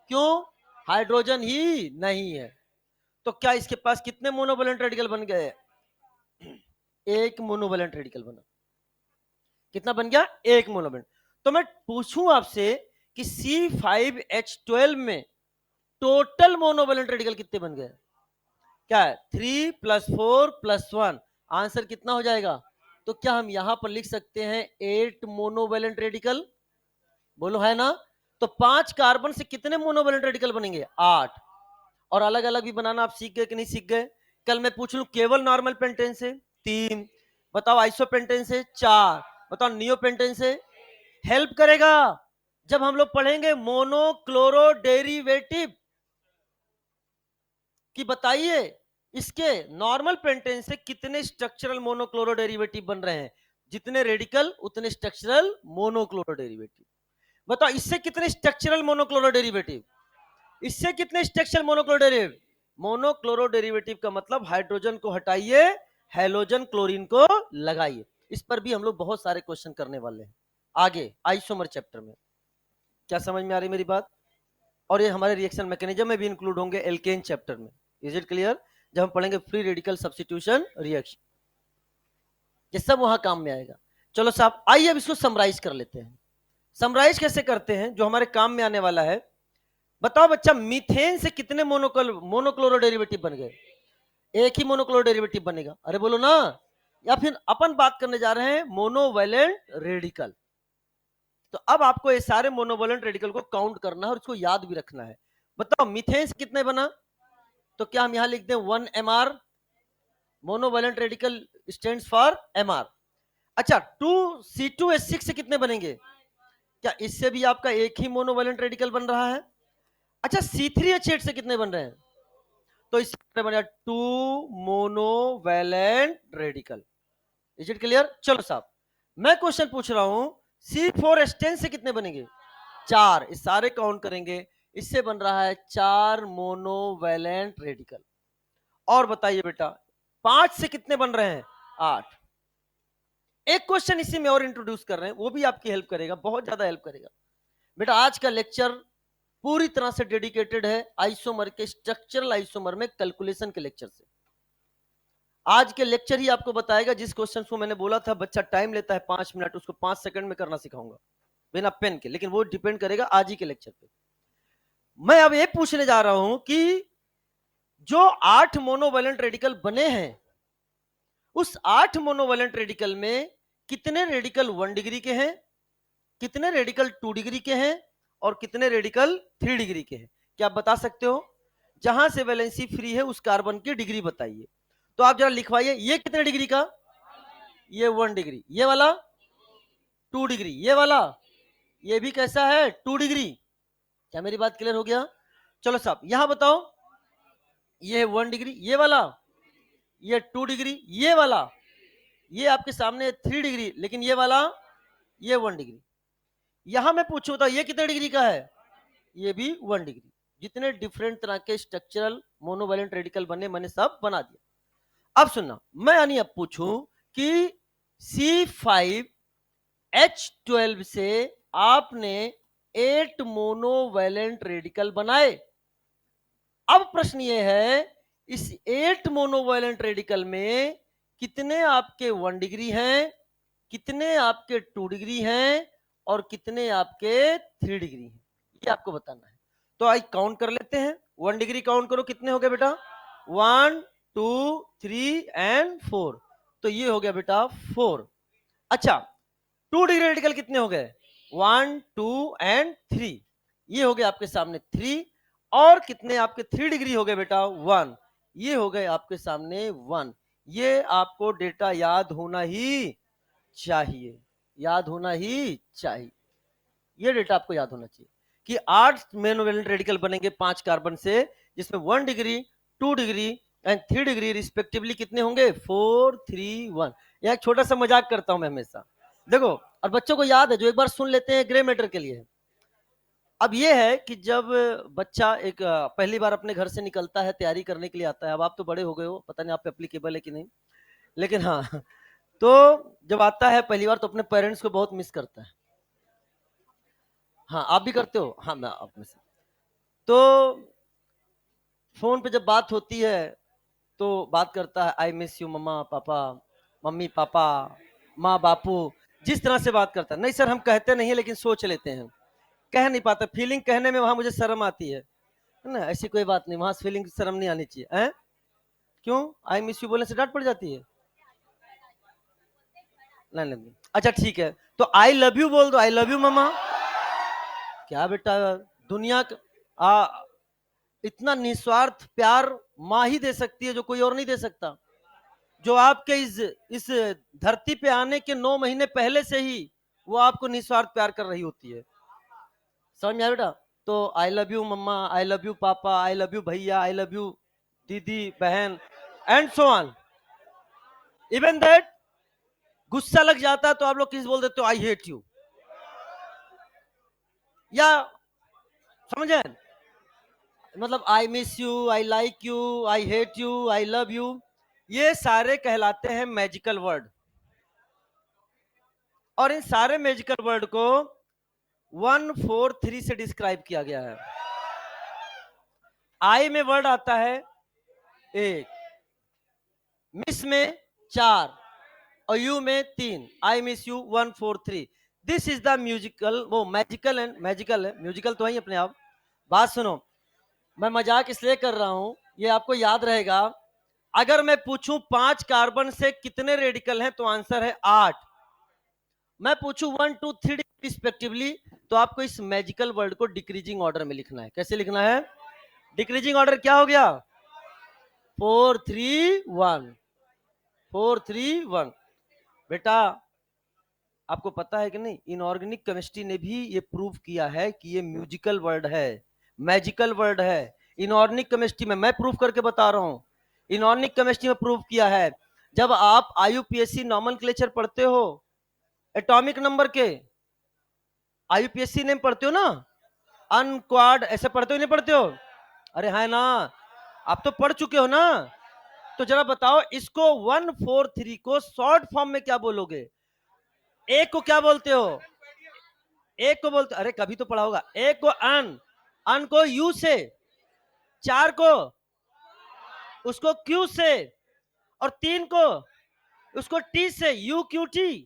क्यों? हाइड्रोजन ही नहीं है। तो क्या इसके पास कितने मोनोवैलेंट रेडिकल बन गए? एक मोनोवैलेंट रेडिकल बना। कितना बन गया? एक मोनोवैलेंट। तो मैं पूछूं आपसे कि C5H12 में टोटल मोनोवैलेंट रेडिकल कितने बन गए? क्या है? 3 + 4 + 1। आंसर कितना हो जाएगा? तो क्या हम यहां पर लिख सकते हैं 8 मोनोवैलेंट रेडिकल? बोलो है ना? तो 5 कार्बन से कितने मोनोवैलेंट रेडिकल बनेंगे? 8। और अलग अलग भी बनाना आप सीख गए कि नहीं सीख गए? कल मैं पूछ लूं केवल नॉर्मल पेंटेन से 3, बताओ आइसोपेंटेन से 4, बताओ नियोपेंटेन से। हेल्प करेगा जब हम लोग पढ़ेंगे मोनोक्लोरो डेरिवेटिव कि बताइए इसके नॉर्मल पेंटेन से कितने स्ट्रक्चरल मोनोक्लोरो डेरिवेटिव बन रहे हैं। जितने रेडिकल उतने स्ट्रक्चरल मोनोक्लोरो डेरिवेटिव। बताओ इससे कितने स्ट्रक्चरल मोनोक्लोरो डेरिवेटिव, इससे कितने structural monochloro derivative. Monochloro derivative का मतलब हाइड्रोजन को हटाइए, हैलोजन क्लोरीन को लगाइए। इस पर भी हम लोग बहुत सारे क्वेश्चन करने वाले हैं आगे आइसोमर चैप्टर में। क्या समझ में आ रही मेरी बात? और ये हमारे रिएक्शन मैकेनिज्म में भी इंक्लूड होंगे एल्केन चैप्टर में। Is it clear? जब हम पढ़ेंगे फ्री रेडिकल सब्स्टिट्यूशन रिएक्शन, ये सब वहां काम में आएगा। चलो साहब आइए अब इसको समराइज कर लेते हैं। समराइज कैसे करते हैं जो हमारे काम में आने वाला है। बताओ बच्चा मीथेन से कितने मोनोक्लोरो डेरिवेटिव बन गए? एक ही मोनोक्लोरो डेरिवेटिव बनेगा। अरे बोलो ना। या फिर अपन बात करने जा रहे हैं मोनोवैलेंट रेडिकल। तो अब आपको ये सारे मोनोवैलेंट रेडिकल को काउंट करना है और इसको याद भी रखना है। बताओ मीथेन से कितने बना? तो क्या हम यहां लिख दें 1 mR? Monovalent radical stands for mR। अच्छा 2C2H6 से कितने बनेंगे? क्या इससे भी आपका एक ही मोनोवैलेंट रेडिकल बन रहा है? अच्छा C3H8 से कितने बन रहे हैं? तो इससे बन 2 monovalent radical. Is it clear? चलो साहब मैं क्वेश्चन पूछ रहा हूं C4H10 से कितने बनेंगे? 4। इस सारे काउंट करेंगे, इससे बन रहा है 4 मोनोवैलेंट रेडिकल। और बताइए बेटा 5 से कितने बन रहे हैं? 8। एक क्वेश्चन इसी में और इंट्रोड्यूस कर रहे हैं, वो भी आपकी हेल्प करेगा, बहुत ज्यादा हेल्प करेगा। बेटा आज का लेक्चर पूरी तरह से डेडिकेटेड है आइसोमर के, स्ट्रक्चरल आइसोमर में कैलकुलेशन के लेक्चर से। आज के लेक्चर ही आपको बताएगा जिस क्वेश्चन को मैंने बोला था बच्चा टाइम लेता है 5 मिनट, उसको 5 सेकंड में करना सिखाऊंगा बिना पेन के, लेकिन वो डिपेंड करेगा आज ही के लेक्चर पे। मैं अब ये पूछने जा रहा हूं कि जो 8 मोनोवैलेंट रेडिकल बने हैं उस 8 मोनोवैलेंट रेडिकल में कितने रेडिकल 1 डिग्री के हैं, कितने रेडिकल 2 डिग्री के हैं और कितने रेडिकल 3 डिग्री के हैं? क्या आप बता सकते हो? जहां से वैलेंसी फ्री है उस कार्बन की डिग्री बताइए। तो आप जरा लिखवाइए ये कितने डिग्री का? ये 1 डिग्री। ये वाला 2 डिग्री। ये वाला ये भी कैसा है? 2 डिग्री। क्या मेरी बात क्लियर हो गया? चलो साहब यहां बताओ ये 1 डिग्री, ये वाला ये 2 डिग्री, ये वाला ये आपके सामने 3 डिग्री, लेकिन ये वाला ये 1 डिग्री। यहां मैं पूछूं तो ये कितने डिग्री का है? ये भी 1 डिग्री। जितने डिफरेंट तरह के स्ट्रक्चरल मोनोवैलेंट रेडिकल बने मैंने सब बना दिया। अब सुनना, मैं यानी अब पूछूं कि C5H12 से आपने 8 मोनोवैलेंट रेडिकल बनाए। अब प्रश्न ये है इस 8 मोनोवैलेंट रेडिकल में कितने आपके 1 डिग्री हैं, कितने आपके 2 डिग्री हैं और कितने आपके 3 डिग्री हैं, ये आपको बताना है। तो आई काउंट कर लेते हैं। 1 डिग्री काउंट करो, कितने हो गए बेटा? 1 2 3 एंड 4। तो ये हो गया बेटा 4। अच्छा 2 डिग्री रेडिकल कितने हो गए? 1 2 एंड 3। ये हो गए आपके सामने 3। और कितने आपके 3 डिग्री हो गए बेटा? 1। ये हो गए आपके सामने 1। ये आपको डेटा याद होना ही चाहिए, याद होना ही चाहिए। ये डेटा आपको याद होना चाहिए कि 8 मोनोवैलेंट रेडिकल बनेंगे 5 कार्बन से, जिसमें 1 degree 2 degree and 3 degree respectively कितने होंगे? 4 3 1। यह एक छोटा सा मजाक करता हूं मैं हमेशा। देखो और बच्चों को याद है, जो एक बार सुन लेते हैं ग्रे मैटर के लिए। अब ये है कि जब बच्चा एक पहली बार अपने घर से निकलता है, तैयारी करने के लिए आता है, अब आप तो बड़े हो गए हो, पता नहीं आप पे एप्लीकेबल है कि नहीं, लेकिन हाँ तो जब आता है पहली बार तो अपने पेरेंट्स को बहुत मिस करता है। हाँ, आप भी करते हो? हाँ, मैं आप में से। तो फोन पे जब बात होती है तो बात करता है, आई मिस यू मम्मा पापा, मम्मी पापा, माँ बापू, जिस तरह से बात करता है। नहीं सर, हम कहते नहीं है, लेकिन सोच लेते हैं, कह नहीं पाता। फीलिंग कहने में वहां मुझे शर्म आती है ना? ऐसी कोई बात नहीं, वहां फीलिंग शर्म नहीं आनी चाहिए है। क्यों? आई मिस यू बोलने से डांट पड़ जाती है? नहीं नहीं, अच्छा ठीक है, तो आई लव यू बोल दो, आई लव यू मम्मा। क्या बेटा, दुनिया इतना निस्वार्थ प्यार माँ ही दे सकती है, जो कोई और नहीं दे सकता। जो आपके इस धरती पे आने के 9 महीने पहले से ही वो आपको निस्वार्थ प्यार कर रही होती है। समझ में आया बेटा? तो I love you mama, I love you papa, I love you भैया, आई लव यू दीदी बहन, and so on. Even that गुस्सा लग जाता है तो आप लोग किस बोल देते हो? I hate you. या समझे? मतलब I miss you, I like you, I hate you, I love you, ये सारे कहलाते हैं मैजिकल वर्ड। और इन सारे मैजिकल वर्ड को 1 4 3 से डिस्क्राइब किया गया है। आई में वर्ड आता है 1, मिस में 4 और यू में 3। I miss you 1 4 3। This is the musical, वो मैजिकल एंड मैजिकल है, म्यूजिकल तो है ही अपने आप। बात सुनो, मैं मजाक इसलिए कर रहा हूं, ये आपको याद रहेगा। अगर मैं पूछूं 5 कार्बन से कितने रेडिकल हैं, तो आंसर है 8। मैं पूछूं 1 2 3 रिस्पेक्टिवली, तो आपको इस मैजिकल वर्ड को डिक्रीजिंग ऑर्डर में लिखना है। कैसे लिखना है? डिक्रीजिंग ऑर्डर क्या हो गया? 4 3 1, 4 3 1। बेटा, आपको पता है कि नहीं, इनऑर्गेनिक केमिस्ट्री ने भी ये प्रूव किया है कि ये म्यूजिकल वर्ड है, मैजिकल वर्ड है। इनऑर्गेनिक केमिस्ट्री में मैं प्रूव करके बता रहा हूं, इनऑर्गेनिक केमिस्ट्री में प्रूव किया है। जब आप आईयूपीएससी नॉमेनक्लेचर पढ़ते हो, एटॉमिक नंबर के आईयूपीएससी नेम पढ़ते हो ना, अनक्वाड ऐसे पढ़ते हो नहीं पढ़ते हो? अरे है ना, आप तो पढ़ चुके हो ना। तो जरा बताओ, इसको 1 4 3 को शॉर्ट फॉर्म में क्या बोलोगे? एक को क्या बोलते हो? एक को बोलते, अरे कभी तो पढ़ा होगा। एक को अन, अन को यू से, 4 को उसको क्यू से, और 3 को उसको टी से, यू क्यू टी।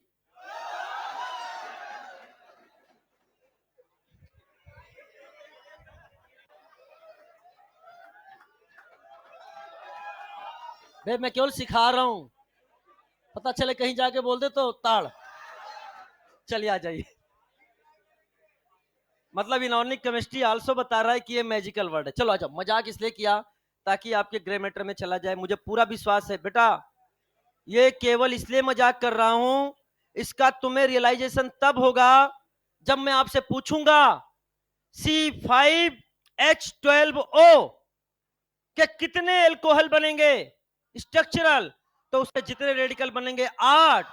भाई मैं केवल सिखा रहा हूं, पता चले कहीं जाके बोल दे तो ताड़। चलिए आ जाइए। मतलब इनऑर्गेनिक केमिस्ट्री आल्सो बता रहा है कि ये मैजिकल वर्ड है। चलो आ जाओ, मजाक इसलिए किया ताकि आपके ग्रे मैटर में चला जाए। मुझे पूरा विश्वास है बेटा, ये केवल इसलिए मजाक कर रहा हूं, इसका तुम्हें रियलाइजेशन तब होगा जब मैं आपसे पूछूंगा C5H12O के कितने एल्कोहल बनेंगे स्ट्रक्चरल, तो उसके जितने रेडिकल बनेंगे 8।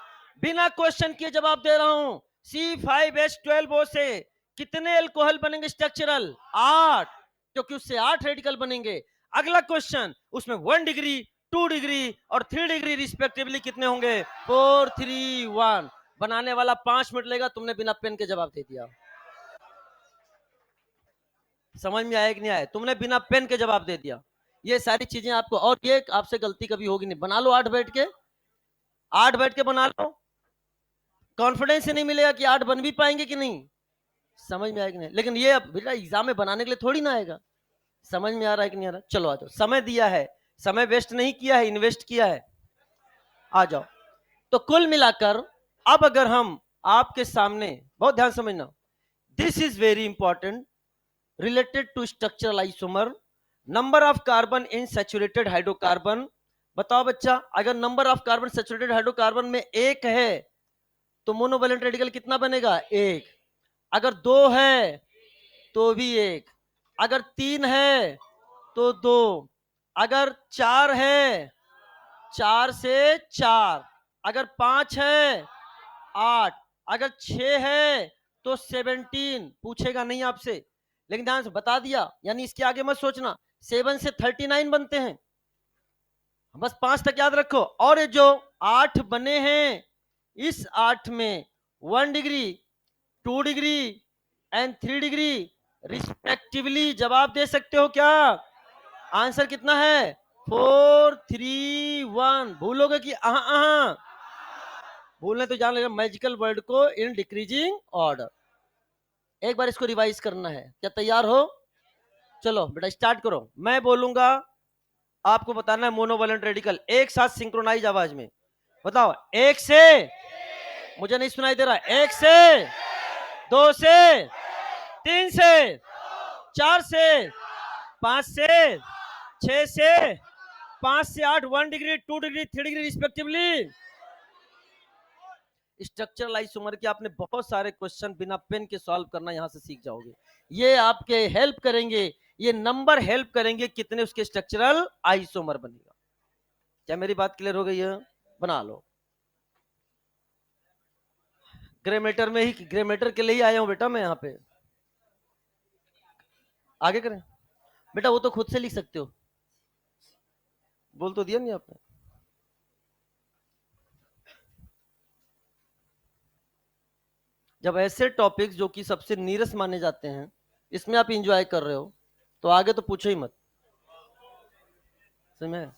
बिना क्वेश्चन किए जवाब दे रहा हूं, C5H12O से कितने एल्कोहल बनेंगे स्ट्रक्चरल? 8, क्योंकि उससे 8 रेडिकल बनेंगे। अगला क्वेश्चन, उसमें 1 डिग्री, 2 डिग्री और 3 डिग्री रिस्पेक्टिवली कितने होंगे? 4 3 1। बनाने वाला 5 मिनट लेगा, तुमने बिना पेन के जवाब दे दिया। समझ में आया कि नहीं आया? तुमने बिना पेन के जवाब दे दिया। ये सारी चीजें आपको, और ये आपसे गलती कभी होगी नहीं। बना लो 8 बैठ के, 8 बैठ के बना लो। कॉन्फिडेंस ही नहीं मिलेगा कि 8 बन भी पाएंगे कि नहीं। समझ में आएगा नहीं? लेकिन ये अब बेटा एग्जाम में बनाने के लिए थोड़ी ना आएगा। समझ में आ रहा है कि नहीं आ रहा? चलो आ जाओ, समय दिया है, समय वेस्ट नहीं किया है, इन्वेस्ट किया है। आ जाओ। तो कुल मिलाकर अब अगर हम आपके सामने, बहुत ध्यान समझना, this is very important, related to structural isomer, number of carbon in saturated hydrocarbon। बताओ बच्चा, अगर number of carbon saturated hydrocarbon में 1 है तो मोनोवैलेंट रेडिकल कितना बनेगा? 1। अगर 2 है तो भी 1। अगर 3 है तो 2। अगर 4 है, 4 से 4। अगर 5 है, 8। अगर 6 है तो 17, पूछेगा नहीं आपसे, लेकिन ध्यान से बता दिया, यानी इसके आगे मत सोचना। 7 से 39 बनते हैं, बस 5 तक याद रखो। और ये जो 8 बने हैं, इस 8 में 1 degree, 2 degree and 3 degree respectively जवाब दे सकते हो क्या? आंसर कितना है? 4 3 1। भूलोगे कि भूलने तो जान लेगा मैजिकल वर्ड को इन डिक्रीजिंग ऑर्डर। एक बार इसको रिवाइज करना है, क्या तैयार हो? चलो बेटा स्टार्ट करो, मैं बोलूंगा, आपको बताना है मोनोवैलेंट रेडिकल। एक साथ सिंक्रोनाइज आवाज में बताओ। 1 से, मुझे नहीं सुनाई दे रहा, 1 से, 2 से, 3 से, 4 से, 5 से, 6 से, 5 से 8, 1 degree, 2 degree, 3 degree respectively. Structural isomer के आपने बहुत सारे क्वेश्चन बिना पेन के सॉल्व करना यहां से सीख जाओगे। ये आपके हेल्प करेंगे, ये नंबर हेल्प करेंगे कितने उसके स्ट्रक्चरल आइसोमर बनेगा। क्या मेरी बात क्लियर हो गई है? बना लो। ग्रेमेटर में ही, ग्रेमेटर के लिए ही आया हूं बेटा मैं यहाँ पे। आगे करें बेटा, वो तो खुद से लिख सकते हो, बोल तो दिया नहीं आपने। जब ऐसे टॉपिक्स जो कि सबसे नीरस माने जाते हैं, इसमें आप इंजॉय कर रहे हो, तो आगे तो पूछो ही मत। समझ में?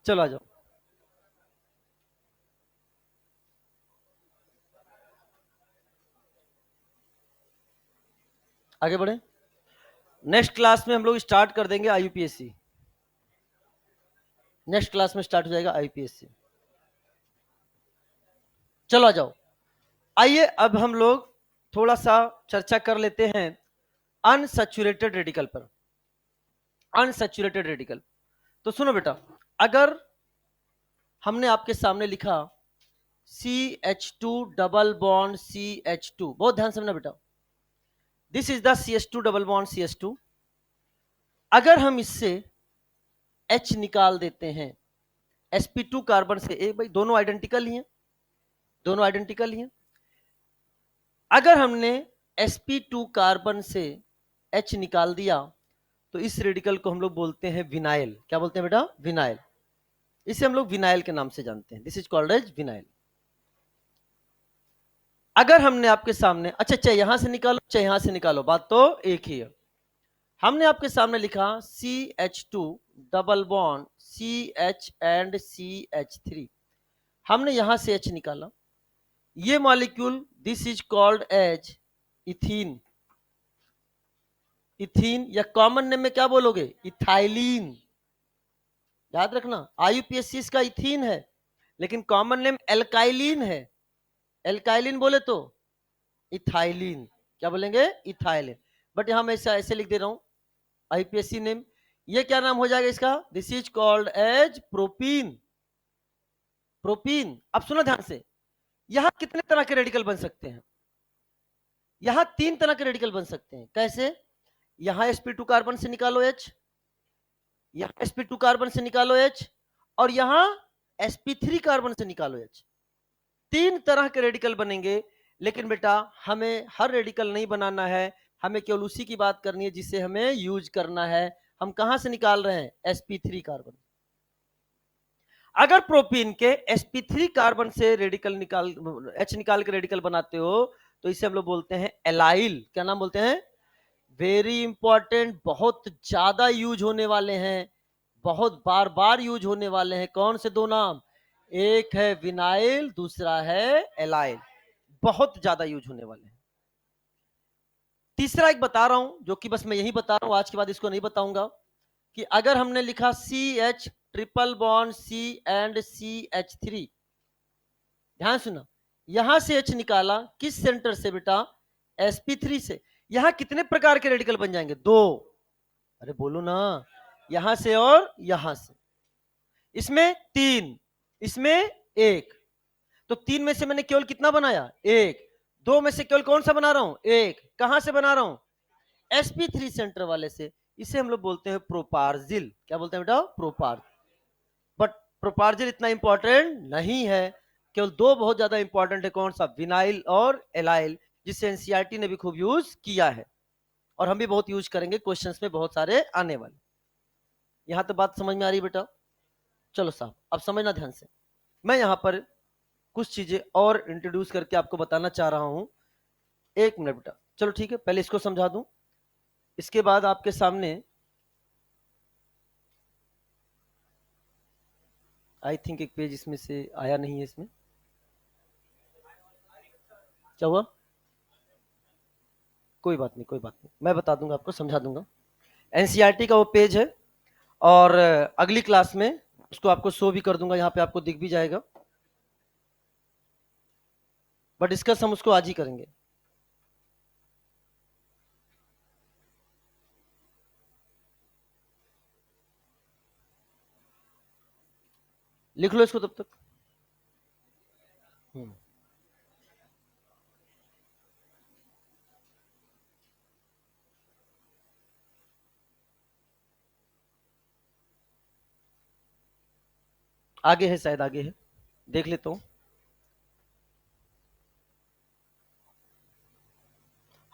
चलो आ जाओ, आगे बढ़े। नेक्स्ट क्लास में हम लोग स्टार्ट कर देंगे आईयूपीएससी। नेक्स्ट क्लास में स्टार्ट हो जाएगा आईयूपीएससी। चलो आ जाओ। आइए अब हम लोग थोड़ा सा चर्चा कर लेते हैं अनसैचुरेटेड रेडिकल पर। अनसैचुरेटेड रेडिकल, तो सुनो बेटा, अगर हमने आपके सामने लिखा CH2 डबल बॉन्ड CH2, बहुत ध्यान से समझना बेटा, this is the CH2 double bond CH2। अगर हम इससे H निकाल देते हैं sp2 कार्बन से, एक भाई दोनों आइडेंटिकल ही हैं, दोनों आइडेंटिकल ही हैं। अगर हमने sp2 कार्बन से H निकाल दिया तो इस रेडिकल को हम लोग बोलते हैं विनाइल। क्या बोलते हैं बेटा? विनाइल। इसे हम लोग विनाइल के नाम से जानते हैं, this is called as vinyl. अगर हमने आपके सामने, अच्छा चाहे यहां से निकालो चाहे यहां से निकालो, बात तो एक ही है। हमने आपके सामने लिखा CH2 double bond CH and CH3, हमने यहां से H निकाला, ये molecule this is called as ethene. Ethene, या कॉमन नेम में क्या बोलोगे? इथाइलिन। याद रखना, आईयूपीएससी इसका इथीन है, लेकिन कॉमन नेम एल्काइलिन है। एल्काइलिन बोले तो इथाइलिन। क्या बोलेंगे? इथाइलिन। बट यहां मैं ऐसे लिख दे रहा हूं आईपीएससी नेम। ये क्या नाम हो जाएगा इसका? This is called as propene. Propene. अब सुनो ध्यान से, यहां कितने तरह के रेडिकल बन सकते हैं? यहां 3 तरह के रेडिकल बन सकते हैं। कैसे? यहां sp2 कार्बन से निकालो H, यहां sp2 कार्बन से निकालो H, और यहां sp3 कार्बन से निकालो H। 3 तरह के रेडिकल बनेंगे, लेकिन बेटा हमें हर रेडिकल नहीं बनाना है, हमें केवल उसी की बात करनी है जिसे हमें यूज करना है। हम कहां से निकाल रहे हैं? sp3 carbon. अगर प्रोपीन के sp3 कार्बन से रेडिकल निकाल, H निकाल के रेडिकल बनाते हो, तो इसे हम लोग बोलते हैं एलाइल। क्या नाम बोलते हैं? वेरी इंपॉर्टेंट, बहुत ज्यादा यूज होने वाले हैं, बहुत बार बार यूज होने वाले हैं। कौन से 2 नाम? एक है विनाइल, दूसरा है एलाइल, बहुत ज्यादा यूज होने वाले हैं। तीसरा एक बता रहा हूं, जो कि बस मैं यही बता रहा हूं, आज के बाद इसको नहीं बताऊंगा, कि अगर हमने लिखा CH triple bond C and CH3, ध्यान सुना, यहां से H निकाला, किस सेंटर से बेटा? sp3 से। यहां कितने प्रकार के रेडिकल बन जाएंगे? 2। अरे बोलो ना, यहां से और यहां से। इसमें 3, इसमें 1, तो 3 में से मैंने केवल कितना बनाया? 1। 2 में से केवल कौन सा बना रहा हूं? 1। कहां से बना रहा हूं? sp3 सेंटर वाले से। इसे हम लोग बोलते हैं प्रोपार्जिल। क्या बोलते हैं बेटा? प्रोपार्जिल। प्रोपार्जिल इतना इंपॉर्टेंट नहीं है, केवल दो बहुत ज्यादा इंपॉर्टेंट है, कौन सा, विनाइल और एलाइल, जिसे एनसीईआरटी ने भी खूब यूज किया है और हम भी बहुत यूज करेंगे, क्वेश्चंस में बहुत सारे आने वाले। यहां तो बात समझ में आ रही बेटा? चलो साहब अब समझना ध्यान से, मैं यहां पर कुछ चीजें और इंट्रोड्यूस करके आपको बताना चाह रहा हूं। एक मिनट बेटा, चलो ठीक है, पहले इसको समझा दूं, इसके बाद आपके सामने आई थिंक एक पेज इसमें से आया नहीं है, इसमें क्या हुआ? कोई बात नहीं, कोई बात नहीं, मैं बता दूंगा आपको, समझा दूंगा। एनसीईआरटी का वो पेज है और अगली क्लास में उसको आपको शो भी कर दूंगा, यहाँ पे आपको दिख भी जाएगा, बट डिस्कस हम उसको आज ही करेंगे। लिख लो इसको तब तक। आगे है, शायद आगे है, देख लेता हूं।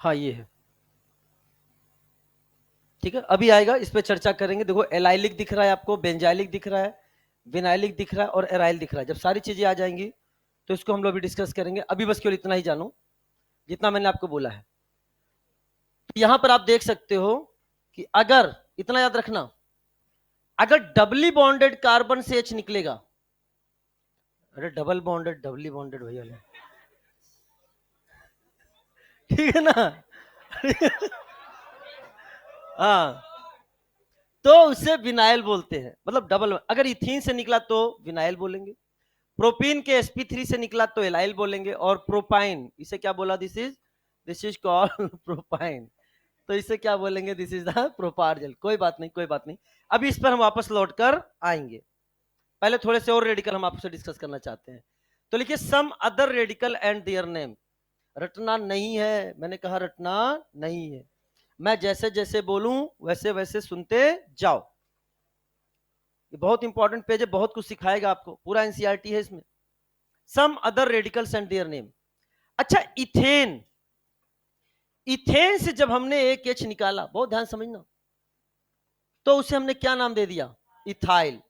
हाँ ये है, ठीक है, अभी आएगा, इस पे चर्चा करेंगे। देखो एलाइलिक दिख रहा है आपको, बेंजाइलिक दिख रहा है, विनाइलिक दिख रहा है और एराइल दिख रहा है। जब सारी चीजें आ जाएंगी तो इसको हम लोग भी डिस्कस करेंगे। अभी बस केवल इतना ही जानो जितना मैंने आपको बोला है। तो यहां पर आप देख सकते हो कि अगर, इतना याद रखना, अगर डबली बॉन्डेड कार्बन से H निकलेगा, अरे डबल बॉन्डेड डबली बॉन्डेड भैया, ठीक है ना? हाँ, तो उसे विनाइल बोलते हैं, मतलब डबल। अगर इथीन से निकला तो विनाइल बोलेंगे, प्रोपीन के sp3 से निकला तो एलाइल बोलेंगे, और प्रोपाइन इसे क्या बोला, दिस इज कॉल्ड प्रोपाइन, तो इसे क्या बोलेंगे, दिस इज द प्रोपार्जल। कोई बात नहीं, कोई बात नहीं, अभी इस पर हम वापस लौट कर आएंगे। पहले थोड़े से और रेडिकल हम आपसे डिस्कस करना चाहते हैं। तो लिखिए some other radical and their name. रटना नहीं है, मैंने कहा रटना नहीं है, मैं जैसे जैसे बोलूं वैसे वैसे सुनते जाओ। ये बहुत इंपॉर्टेंट पेज है, बहुत कुछ सिखाएगा आपको, पूरा एनसीईआरटी है इसमें। Some other radicals and their name. अच्छा, इथेन, इथेन से जब हमने एक एच निकाला, बहुत ध्यान समझना, तो उसे हमने क्या नाम दे दिया, इथाइल।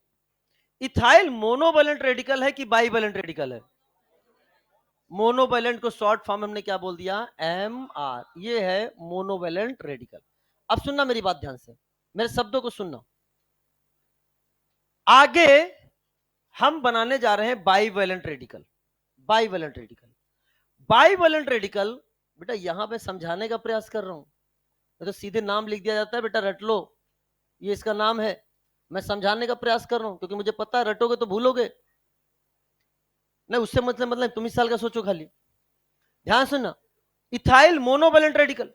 इथाइल मोनोवैलेंट रेडिकल है कि बाइवैलेंट रेडिकल है? मोनोवैलेंट को शॉर्ट फॉर्म हमने क्या बोल दिया, एम आर, ये है मोनोवैलेंट रेडिकल। अब सुनना मेरी बात ध्यान से, मेरे शब्दों को सुनना। आगे हम बनाने जा रहे हैं bivalent radical. Bivalent radical, bivalent radical, बेटा यहां पे समझाने का प्रयास कर रहा हूं, तो सीधे नाम लिख दिया जाता है, बेटा रट लो, ये इसका नाम है। मैं समझाने का प्रयास कर रहा हूं क्योंकि मुझे पता है रटोगे तो भूलोगे। नहीं उससे मतलब तुम इस साल का सोचो खाली। ध्यान सुनना, ethyl monovalent radical,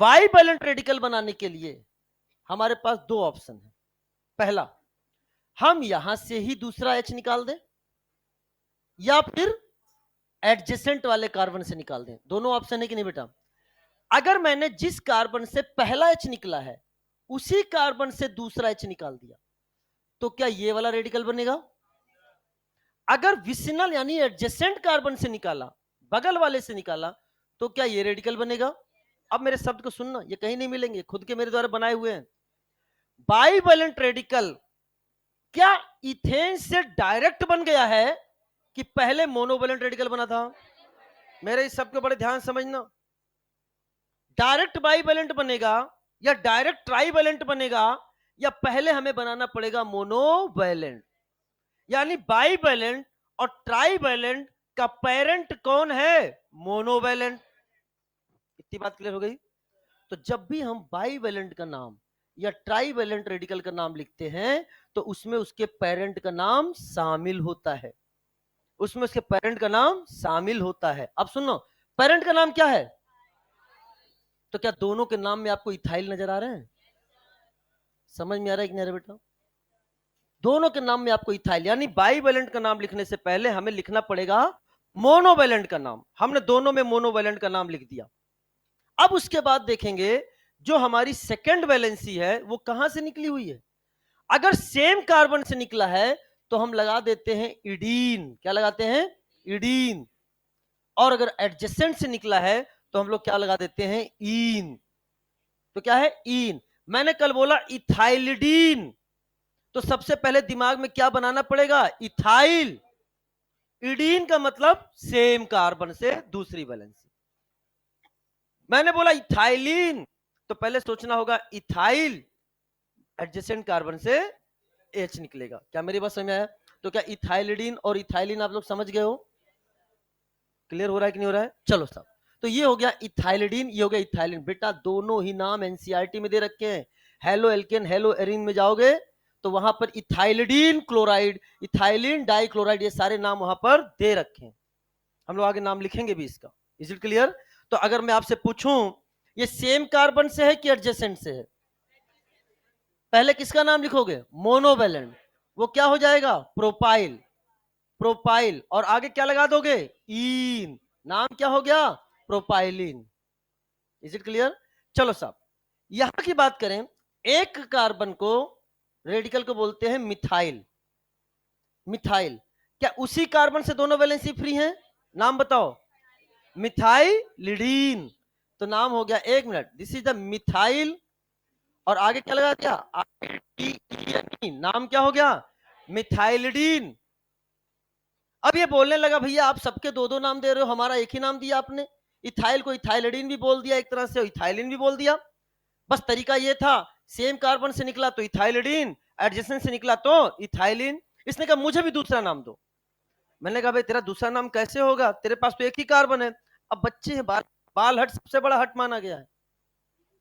bivalent radical बनाने के लिए हमारे पास दो ऑप्शन है। पहला, हम यहां से ही दूसरा H निकाल दें, या फिर एडजेसेंट वाले कार्बन से निकाल दें। दोनों ऑप्शन है कि नहीं बेटा? अगर मैंने जिस कार्बन से पहला H निकला है उसी कार्बन से दूसरा H निकाल दिया तो क्या ये वाला रेडिकल बनेगा? अगर विसिनल यानी एडजेसेंट कार्बन से निकाला, बगल वाले से निकाला, तो क्या ये रेडिकल बनेगा? अब मेरे शब्द को सुनना, ये कहीं नहीं मिलेंगे, खुद के मेरे द्वारा बनाए हुए हैं। बाइवैलेंट रेडिकल क्या इथेन से डायरेक्ट बन गया है कि पहले मोनोवैलेंट रेडिकल बना था? मेरे इस शब्द को बड़े ध्यान समझना, डायरेक्ट बाइवैलेंट बनेगा या डायरेक्ट ट्राइवैलेंट बनेगा, या पहले हमें बनाना पड़ेगा मोनोवैलेंट। यानी बाइवैलेंट और ट्राइवैलेंट का पेरेंट कौन है? मोनोवैलेंट। इतनी बात क्लियर हो गई? तो जब भी हम बाइवैलेंट का नाम या ट्राइवैलेंट रेडिकल का नाम लिखते हैं तो उसमें उसके पेरेंट का नाम शामिल होता है, उसमें उसके पेरेंट का नाम शामिल होता है। अब सुनो, पेरेंट का नाम क्या है? तो क्या दोनों के नाम में आपको इथाइल नजर आ रहे हैं? समझ में आ रहा है कि नहीं बेटा? दोनों के नाम में आपको इथाइल, यानी बाइवैलेंट का नाम लिखने से पहले हमें लिखना पड़ेगा मोनोवैलेंट का नाम। हमने दोनों में मोनोवैलेंट का नाम लिख दिया। अब उसके बाद देखेंगे जो हमारी सेकेंड वैलेंसी है वो कहां से निकली हुई है। अगर सेम कार्बन से निकला है तो हम लगा देते हैं इडीन। क्या लगाते हैं? इडीन। और अगर एडजेसेंट से निकला है तो हम लोग क्या लगा देते हैं? ईन। तो क्या है? ईन। मैंने कल बोला इथाइलिडीन, तो सबसे पहले दिमाग में क्या बनाना पड़ेगा? इथाइल। इडीन का मतलब सेम कार्बन से दूसरी वैलेंसी। मैंने बोला इथाइलिन, तो पहले सोचना होगा इथाइल, एडजेसेंट कार्बन से H निकलेगा। क्या मेरी बात समझ में आया? तो क्या इथाइलिडीन और इथाइलिन आप लोग समझ गए हो? क्लियर हो रहा है कि नहीं हो रहा है? चलो साहब, तो ये हो गया इथाइलिडीन, ये हो गया इथाइलिन। बेटा दोनों ही नाम एनसीईआरटी में दे रखे हैं। हेलो एल्केन, हेलो एरिन में जाओगे तो वहां पर इथाइलिडीन क्लोराइड, इथाइलिन डाइक्लोराइड, ये सारे नाम वहां पर दे रखे हैं। हम लोग आगे नाम लिखेंगे भी इसका। Is it clear? तो अगर मैं आपसे पूछूं ये सेम कार्बन से है कि एडजेसेंट से है, पहले किसका नाम लिखोगे? मोनोवैलेंट। वो क्या हो जाएगा? प्रोपाइल। प्रोपाइल। और आगे क्या लगा दोगे? ईन। नाम क्या हो गया? प्रोपाइलिन। Is it clear? चलो साहब, यहां की बात करें, एक कार्बन को, रेडिकल को बोलते हैं मिथाइल। मिथाइल। क्या उसी कार्बन से दोनों वैलेंसी फ्री हैं? नाम बताओ। मिथाइलिडीन। तो नाम हो गया, एक minute, this is the methyl, और आगे क्या लगा दिया? IDENE। नाम क्या हो गया? मिथाइलिडीन। अब ये बोलने लगा भैया आप सबके दो दो नाम दे रहे हो, हमारा एक ही नाम दिया आपने। इथाइल को इथाइलिडीन भी बोल दिया एक तरह से, इथाइलिन भी बोल दिया। बस तरीका ये था, सेम कार्बन से निकला तो इथाइलिडीन, एडजेसेंट से निकला तो इथाइलिन। इसने कहा मुझे भी दूसरा नाम दो। मैंने कहा भाई तेरा दूसरा नाम कैसे होगा, तेरे पास तो एक ही कार्बन है। अब बच्चे हैं, बाल हट सबसे बड़ा हट माना गया है।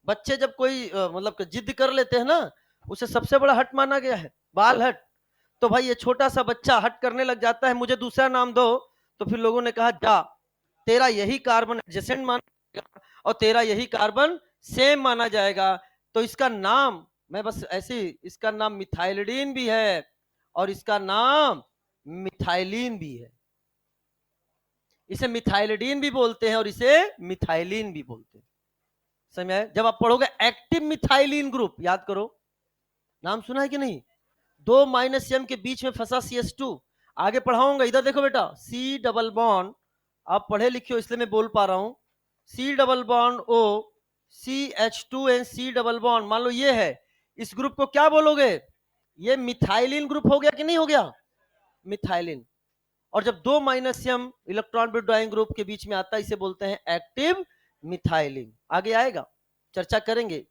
बच्चे जब कोई मतलब जिद कर लेते हैं ना, उसे सबसे बड़ा हट माना गया है, बाल हट। तो भाई ये छोटा सा बच्चा हट करने लग जाता है, मुझे दूसरा नाम दो। तो फिर लोगों ने कहा जा, तेरा यही कार्बन एडजेसेंट माना जाएगा और तेरा यही कार्बन सेम माना जाएगा। तो इसका नाम, मैं बस ऐसे, इसका नाम मिथाइलिडीन भी है और इसका नाम मिथाइलिन भी है। इसे मिथाइलिडीन भी बोलते हैं और इसे मिथाइलिन भी बोलते हैं। समझ आया? जब आप पढ़ोगे एक्टिव मिथाइलिन ग्रुप, याद करो, नाम सुना है कि नहीं? 2 - M के बीच में फंसा CH2। आगे पढ़ाऊंगा, इधर देखो बेटा, C डबल बॉन्ड, आप पढ़े लिखे हो इसलिए मैं बोल पा रहा हूं, C double bond O, CH2 C double bond, मान लो ये है, इस ग्रुप को क्या बोलोगे? ये मिथाइलिन ग्रुप हो गया कि नहीं हो गया? मिथाइलिन। और जब 2 - M इलेक्ट्रॉन विड्रॉइंग ग्रुप के बीच में आता है, इसे बोलते हैं एक्टिव मिथाइलिन। आगे आएगा, चर्चा करेंगे,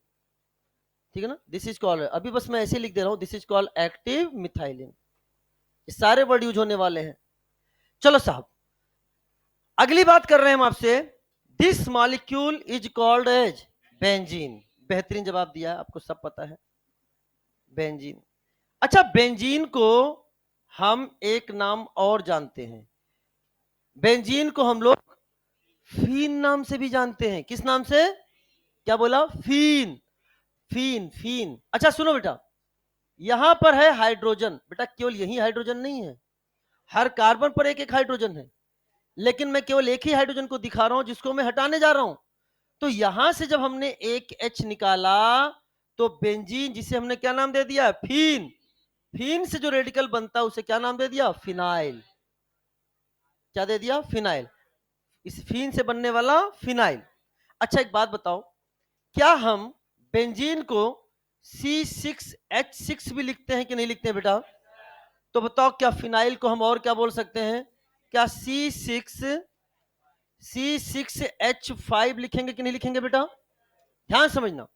ठीक है ना? दिस इज कॉल्ड, अभी बस मैं ऐसे लिख दे रहा हूं, this is called active methylene. ये सारे वर्ड यूज होने वाले हैं। चलो साहब, अगली बात कर रहे हैं हम आपसे, this molecule is called as benzene. बेहतरीन जवाब दिया, आपको सब पता है, बेंजीन। अच्छा, बेंजीन को हम एक नाम और जानते हैं, बेंजीन को हम लोग फीन नाम से भी जानते हैं। किस नाम से? क्या बोला? फीन। फीन, फीन। अच्छा सुनो बेटा, यहां पर है हाइड्रोजन, बेटा केवल यही हाइड्रोजन नहीं है, हर कार्बन पर एक एक हाइड्रोजन है, लेकिन मैं केवल एक ही हाइड्रोजन को दिखा रहा हूं जिसको मैं हटाने जा रहा हूं। तो यहां से जब हमने एक H निकाला तो बेंजीन, जिसे हमने क्या नाम दे दिया? फीन। फीन से जो रेडिकल बनता है उसे क्या नाम दे दिया? फिनाइल। क्या दे दिया? फिनाइल। इस फीन से बनने वाला फिनाइल। अच्छा एक बात बताओ, क्या हम बेंजीन को C6H6 भी लिखते हैं कि नहीं लिखते हैं बेटा? तो बताओ क्या फिनाइल को हम और क्या बोल सकते हैं? क्या C6H5 लिखेंगे कि नहीं लिखेंगे बेटा? ध्यान समझना,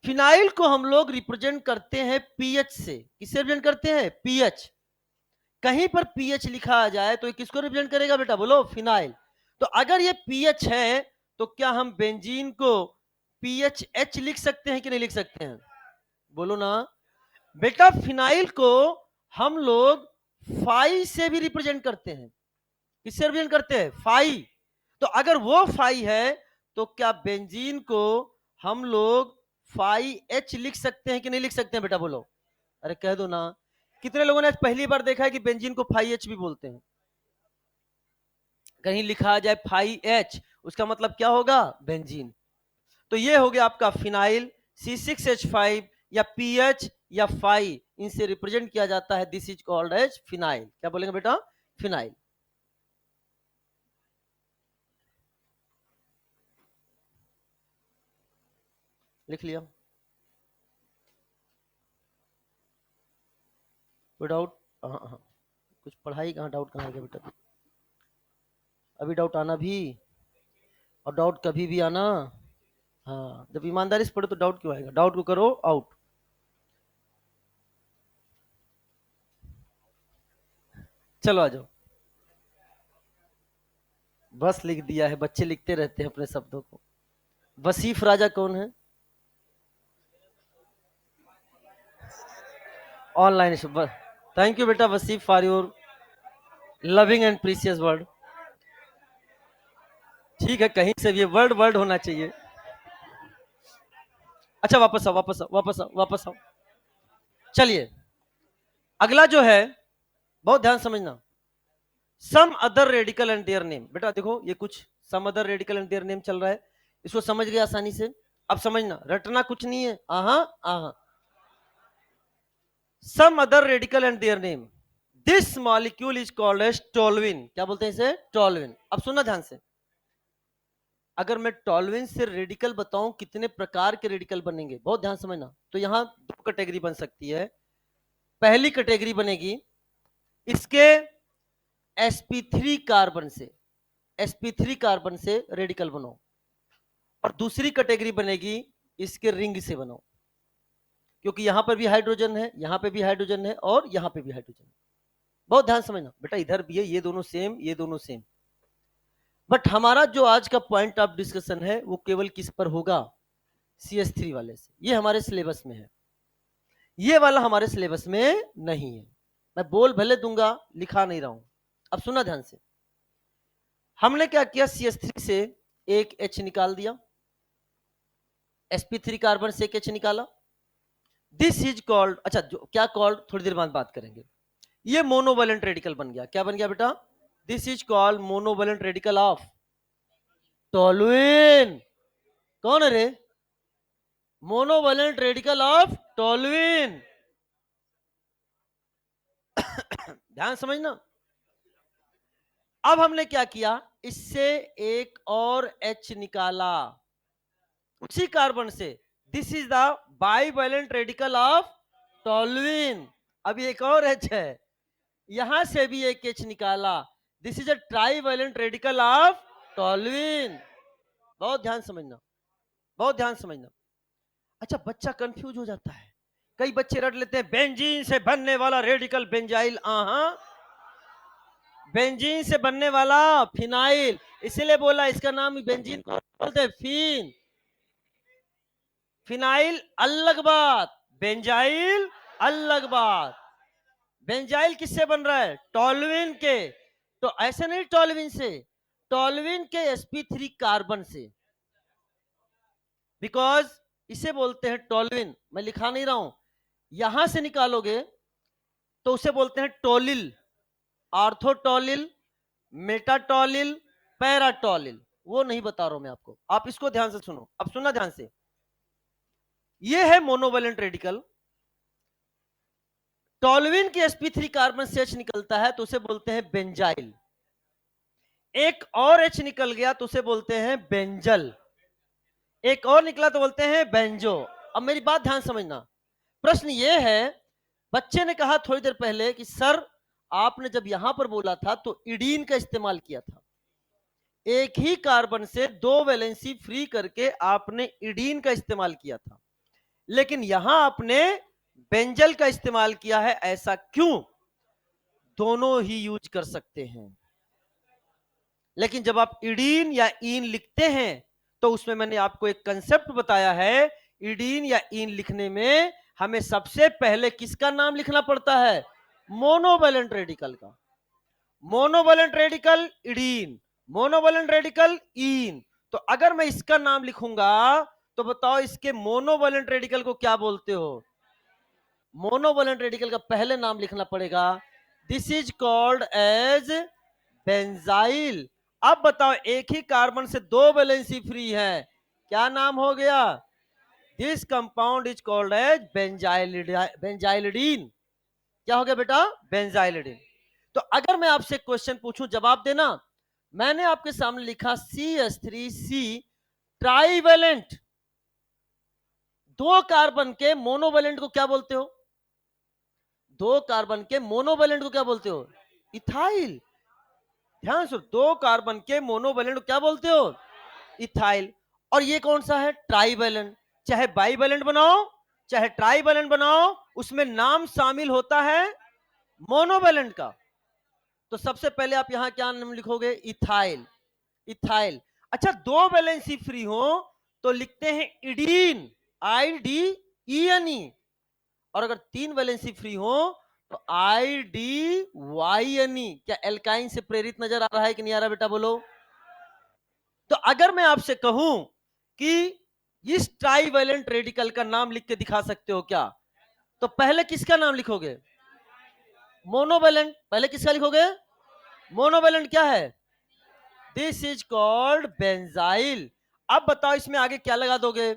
फिनाइल को हम लोग रिप्रेजेंट करते हैं पीएच से। किससे रिप्रेजेंट करते हैं? पीएच। कहीं पर पीएच लिखा आ जाए तो ये किसको रिप्रेजेंट करेगा बेटा? बोलो, फिनाइल। तो अगर ये पीएच है तो क्या हम बेंजीन को PHH लिख सकते हैं कि नहीं लिख सकते हैं? बोलो ना बेटा। फिनाइल को हम लोग फाई से भी रिप्रेजेंट करते हैं। किससे रिप्रेजेंट करते हैं? फाई। तो अगर वो फाई है तो क्या बेंजीन को हम लोग फाई H लिख सकते हैं कि नहीं लिख सकते हैं बेटा? बोलो, अरे कह दो ना। कितने लोगों ने आज पहली बार देखा है कि बेंजीन को फाई H भी बोलते हैं? कहीं लिखा आ जाए फाई H, उसका मतलब क्या होगा? बेंजीन। तो ये हो गया आपका फिनाइल, C6H5 या PH या फाई, इनसे रिप्रेजेंट किया जाता है, this is called as phenyl. क्या बोलेंगे बेटा? फिनाइल। लिख लिया? कोई डाउट? हाँ हाँ, कुछ पढ़ाई कहाँ डाउट कहाँ है बेटा? अभी डाउट आना भी, और डाउट कभी भी आना। हाँ, जब ईमानदारी से पढ़ो तो डाउट क्यों आएगा? डाउट को करो आउट। चलो आ जाओ। बस लिख दिया है, बच्चे लिखते रहते हैं अपने शब्दों को। वसीफ राजा कौन है? ऑनलाइन। थैंक यू बेटा Wasif for your loving and precious word. ठीक है, कहीं से भी ये वर्ड वर्ड होना चाहिए। अच्छा वापस आओ, वापस आओ, वापस आओ, वापस आओ। चलिए अगला जो है, बहुत ध्यान समझना, some other radical and their name. बेटा देखो ये कुछ some other radical and their name चल रहा है, इसको समझ गए आसानी से? अब समझना, रटना कुछ नहीं है। आहा आहा, some other radical and their name, this molecule is called as toluene. क्या बोलते हैं इसे? टोलुइन। अब सुनना ध्यान से, अगर मैं टोलुइन से रेडिकल बताऊं कितने प्रकार के रेडिकल बनेंगे, बहुत ध्यान समझना, तो यहां दो कैटेगरी बन सकती है। पहली कैटेगरी बनेगी इसके sp3 कार्बन से, sp3 कार्बन से रेडिकल बनाओ, और दूसरी कैटेगरी बनेगी इसके रिंग से बनाओ, क्योंकि यहां पर भी हाइड्रोजन है, यहां पे भी हाइड्रोजन है, और यहां पे भी हाइड्रोजन है। बहुत ध्यान समझना बेटा, इधर भी है, ये दोनों सेम, ये दोनों सेम। बट हमारा जो आज का पॉइंट ऑफ डिस्कशन है वो केवल किस पर होगा? CH3 वाले से। ये हमारे सिलेबस में है, ये वाला हमारे सिलेबस में नहीं है। मैं बोल भले दूंगा, लिखा नहीं रहा हूं। अब सुना ध्यान से, हमने क्या किया, CH3 से एक H निकाल दिया, sp3 कार्बन से एक H निकाला, दिस इज कॉल्ड, अच्छा जो क्या कॉल्ड थोड़ी देर बाद बात करेंगे, ये मोनोवैलेंट रेडिकल बन गया। क्या बन गया बेटा? This is called monovalent radical of toluene. कौन है रे? Monovalent radical of toluene. ध्यान समझना। अब हमने क्या किया, इससे एक और H निकाला उसी कार्बन से, this is the bivalent radical of toluene. अभी एक और H है, यहां से भी एक H निकाला, this is a trivalent radical of toluene. बहुत ध्यान समझना, बहुत ध्यान समझना। अच्छा बच्चा कंफ्यूज हो जाता है, कई बच्चे रट लेते हैं बेंजीन से बनने वाला रेडिकल बेंजाइल। बेंजीन से बनने वाला फिनाइल, इसीलिए बोला इसका नाम बेंजीन को बोलते हैं फिन। फिनाइल अलग बात, बेंजाइल अलग बात। बेंजाइल किससे बन रहा है? टोलुइन के। तो ऐसे नहीं टोलुइन से, टोलुइन के sp3 कार्बन से, बिकॉज इसे बोलते हैं टोलुइन। मैं लिखा नहीं रहा हूं, यहां से निकालोगे तो उसे बोलते हैं टोलिल, आर्थोटोलिल, मेटाटोलिल, पैराटोलिल। वो नहीं बता रहा हूं मैं आपको, आप इसको ध्यान से सुनो। अब सुनना ध्यान से, ये है मोनोवैलेंट रेडिकल, टोलुइन के sp3 कार्बन से H निकलता है तो उसे बोलते हैं बेंजाइल। एक और H निकल गया तो उसे बोलते हैं बेंजल, एक और निकला तो बोलते हैं बेंजो। अब मेरी बात ध्यान समझना, प्रश्न ये है, बच्चे ने कहा थोड़ी देर पहले कि सर आपने जब यहां पर बोला था तो इडीन का इस्तेमाल किया था, एक ही कार्बन से दो वैलेंसी फ्री करके आपने इडीन का इस्तेमाल किया था, लेकिन यहां आपने बेंजल का इस्तेमाल किया है, ऐसा क्यों? दोनों ही यूज कर सकते हैं, लेकिन जब आप इडीन या इन लिखते हैं तो उसमें मैंने आपको एक कंसेप्ट बताया है, इडीन या इन लिखने में हमें सबसे पहले किसका नाम लिखना पड़ता है? मोनोवैलेंट रेडिकल का। मोनोवैलेंट रेडिकल इडीन, मोनोवैलेंट रेडिकल इन। तो अगर मैं इसका नाम लिखूंगा तो बताओ इसके मोनोवैलेंट रेडिकल को क्या बोलते हो? मोनोवैलेंट रेडिकल का पहले नाम लिखना पड़ेगा, this is called as benzyl. अब बताओ एक ही कार्बन से दो वैलेंसी फ्री है, क्या नाम हो गया? This compound is called as benzylidene. क्या हो गया बेटा? बेंजाइलिडीन। तो अगर मैं आपसे क्वेश्चन पूछूं, जवाब देना। मैंने आपके सामने लिखा CH3C ट्राइवेलेंट, दो कार्बन के मोनोवेलेंट को क्या बोलते हो? दो कार्बन के मोनोवेलेंट को क्या बोलते हो? इथाइल। ध्यान से, दो कार्बन के मोनोवेलेंट को क्या बोलते हो? इथाइल। और ये कौन सा है? ट्राइवेलेंट। चाहे बाइवेलेंट बनाओ चाहे ट्राइवेलेंट बनाओ, उसमें नाम शामिल होता है मोनोवेलेंट का। तो सबसे पहले आप यहां क्या नाम लिखोगे? इथाइल। इथाइल। अच्छा, दो वैलेंसी फ्री हो तो लिखते हैं इडीन, IDENE। और अगर तीन वैलेंसी फ्री हो तो IDYNE। क्या एल्काइन से प्रेरित नजर आ रहा है कि नहीं आ रहा बेटा? बोलो। तो अगर मैं आपसे कहूं कि इस ट्राइवेलेंट रेडिकल का नाम लिख के दिखा सकते हो क्या, तो पहले किसका नाम लिखोगे? मोनोवेलेंट। पहले किसका लिखोगे? मोनोवेलेंट। क्या है? This is called benzyl. अब बताओ इसमें आगे क्या लगा दोगे?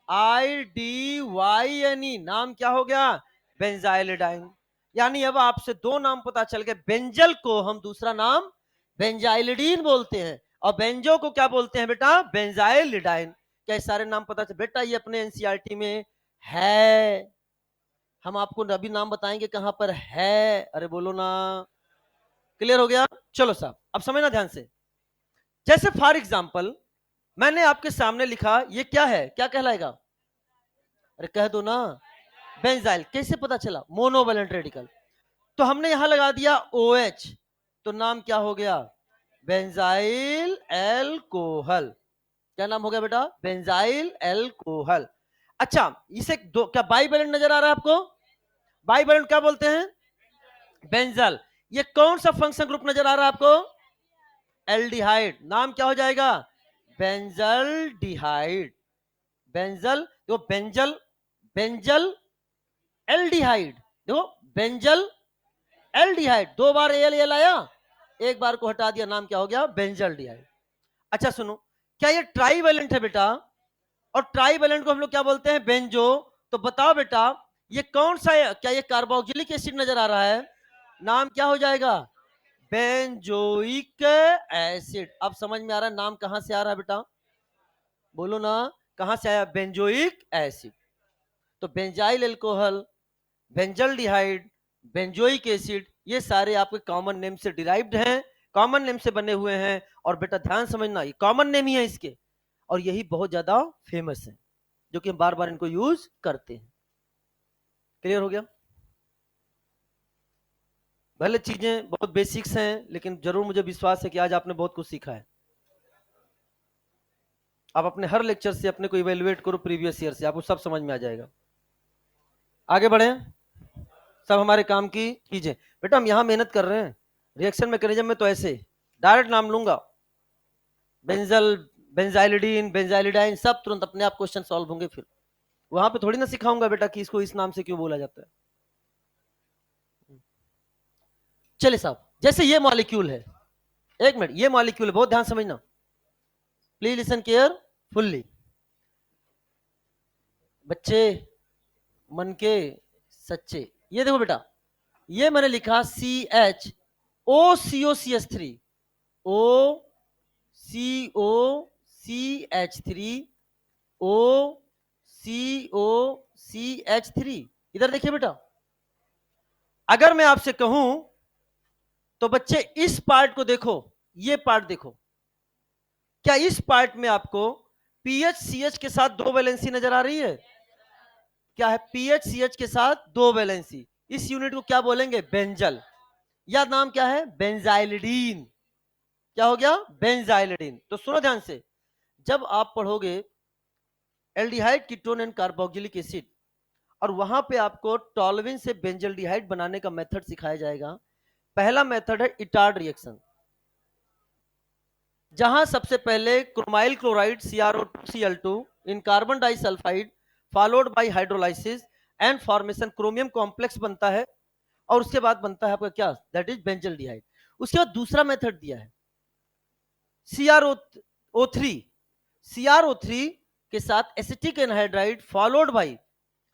IDYNE। नाम क्या हो गया? बेंजाइलिडाइन। यानी अब आपसे दो नाम पता चल गए। बेंजल को हम दूसरा नाम बेंजाइलिडीन बोलते हैं, और बेंजो को क्या बोलते हैं बेटा? बेंजाइलिडाइन। क्या सारे नाम पता चल? बेटा ये अपने एनसीईआरटी में है, हम आपको अभी नाम बताएंगे कहां पर है। अरे बोलो ना। क्लियर हो गया? चलो साहब, अब समझना ध्यान से। जैसे फॉर एग्जाम्पल मैंने आपके सामने लिखा, ये क्या है? क्या कहलाएगा? अरे कह दो ना। बेंजाइल। कैसे पता चला? Monovalent radical. तो हमने यहां लगा दिया OH, तो नाम क्या हो गया? Benzyl alcohol. क्या नाम हो गया बेटा? Benzyl alcohol. अच्छा, इसे दो क्या बाइवेलेंट नजर आ रहा है आपको? बाइवेलेंट क्या बोलते हैं? बेंजल। ये कौन सा फंक्शन ग्रुप नजर आ रहा है आपको? एल्डिहाइड। नाम क्या हो जाएगा? बेंजल डिहाइड। बेंजल। देखो बेंजल, बेंजल एल्डिहाइड। देखो बेंजल एल्डिहाइड, दो बार एल एल आया, एक बार को हटा दिया, नाम क्या हो गया? बेंजल डिहाइड। अच्छा सुनो, क्या ये ट्राइवेलेंट है बेटा? और ट्राइवेलेंट को हम लोग क्या बोलते हैं? बेंजो। तो बताओ बेटा, ये कौन सा है? क्या ये कार्बोक्सिलिक एसिड नजर आ रहा है? नाम क्या हो जाएगा? Benzoic acid. अब समझ में आ रहा है नाम कहां से आ रहा है बेटा? बोलो ना, कहां से आया? Benzoic acid. तो benzyl alcohol, benzaldehyde, benzoic acid, ये सारे आपके कॉमन नेम से डिराइव्ड हैं, कॉमन नेम से बने हुए हैं। और बेटा ध्यान समझना, ये कॉमन नेम ही है इसके, और यही बहुत ज्यादा फेमस है, जो कि हम बार बार इनको यूज करते हैं। क्लियर हो गया? भले चीजें बहुत बेसिक्स हैं, लेकिन जरूर मुझे विश्वास है कि आज आपने बहुत कुछ सीखा है। आप अपने हर लेक्चर से अपने को इवेल्युएट करो प्रीवियस ईयर से, आपको सब समझ में आ जाएगा। आगे बढ़े, सब हमारे काम की चीजें। बेटा हम यहां मेहनत कर रहे हैं, रिएक्शन मैकेनिज्म में तो ऐसे डायरेक्ट नाम लूंगा, बेंजल, बेंजाइलिडीन, बेंजाइलिडाइन, सब तुरंत अपने आप क्वेश्चन सॉल्व होंगे। फिर वहां पे थोड़ी ना सिखाऊंगा बेटा कि इसको इस नाम से क्यों बोला जाता है। चलिए साहब, जैसे ये मॉलिक्यूल है, एक मिनट, ये मॉलिक्यूल है, बहुत ध्यान समझना, प्लीज लिसन केयरफुल्ली। बच्चे मन के सच्चे, ये देखो बेटा, ये मैंने लिखा CHOCOCH3, OCOCH3, OCOCH3। इधर देखिए बेटा, अगर मैं आपसे कहूं तो बच्चे इस पार्ट को देखो, ये पार्ट देखो, क्या इस पार्ट में आपको PHCH के साथ दो वैलेंसी नजर आ रही है? क्या है? PHCH के साथ दो वैलेंसी। इस यूनिट को क्या बोलेंगे? बेंजल, या नाम क्या है? बेंजाइलिडीन। क्या हो गया? बेंजाइलिडीन। तो सुनो ध्यान से, जब आप पढ़ोगे aldehyde, ketone and carboxylic acid, और वहां पे आपको टॉलविन से बेंजल्डिहाइड बनाने का मेथड सिखाया जाएगा। पहला मेथड है इटार्ड रिएक्शन, जहां सबसे पहले chromyl chloride CrO2Cl2 in carbon disulphide followed by hydrolysis and formation chromium complex बनता है, और उसके बाद बनता है आपका क्या? That is benzaldehyde. उसके बाद दूसरा मेथड दिया है CrO3, CrO3 के साथ acetic anhydride followed by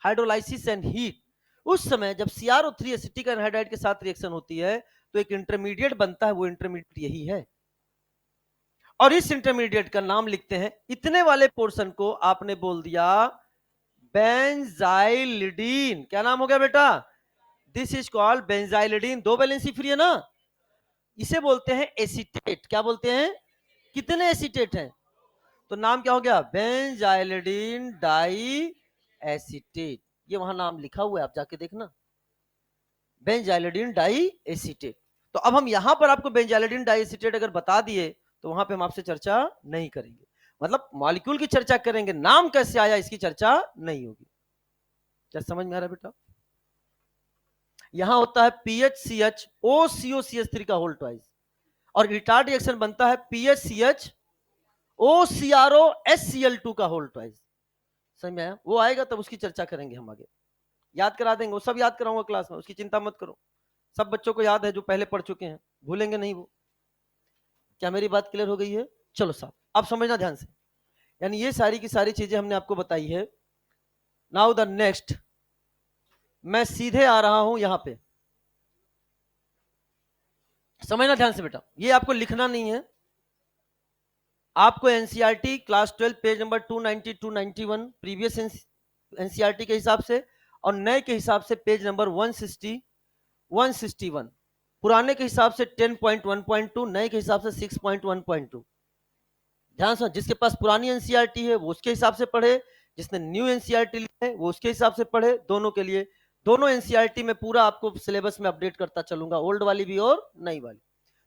hydrolysis and heat, उस समय जब CrO3 एसिटिक एनहाइड्राइड के साथ रिएक्शन होती है तो एक इंटरमीडिएट बनता है, वो इंटरमीडिएट यही है। और इस इंटरमीडिएट का नाम लिखते हैं, इतने वाले पोर्शन को आपने बोल दिया बेंजाइलिडीन। क्या नाम हो गया बेटा? This is called benzylidene. दो वैलेंसी फ्री है ना, इसे बोलते हैं एसीटेट। क्या बोलते हैं? कितने एसीटेट हैं? तो नाम क्या हो गया? बेंजाइलिडीन डाई एसीटेट। ये वहां नाम लिखा हुआ है, आप जाके देखना, बेंजाइलिडीन डाई एसीटेट। तो अब हम यहां पर आपको बेंजाइलिडीन डाई एसीटेट अगर बता दिए तो वहां पे हम आपसे चर्चा नहीं करेंगे, मतलब मॉलिक्यूल की चर्चा करेंगे, नाम कैसे आया इसकी चर्चा नहीं होगी। क्या समझ में आ रहा है बेटा? यहां होता है PHCH OCO CH3 का होल ट्वाइस, और रिटार्ड रिएक्शन बनता है PHCH OCRO HCl2 का होल ट्वाइस। समझ में आया? वो आएगा तब उसकी चर्चा करेंगे हम आगे, याद करा देंगे, वो सब याद कराऊंगा क्लास में, उसकी चिंता मत करो। सब बच्चों को याद है जो पहले पढ़ चुके हैं, भूलेंगे नहीं वो। क्या मेरी बात क्लियर हो गई है? चलो साहब, अब समझना ध्यान से, यानी ये सारी की सारी चीजें हमने आपको बताई है। नाउ द नेक्स्ट, मैं सीधे आ रहा हूं यहां पे, समझना ध्यान से बेटा, ये आपको लिखना नहीं है, आपको NCERT class 12 page number 290 291 previous NCERT के हिसाब से, और नए के हिसाब से पेज नंबर 160 161, पुराने के हिसाब से 10.1.2, नए के हिसाब से 6.1.2। ध्यान से, जिसके पास पुरानी एनसीईआरटी है वो उसके हिसाब से पढ़े, जिसने न्यू एनसीईआरटी ली है वो उसके हिसाब से पढ़े। दोनों के लिए, दोनों एनसीईआरटी में पूरा आपको सिलेबस में अपडेट करता चलूंगा, ओल्ड वाली भी और नई वाली,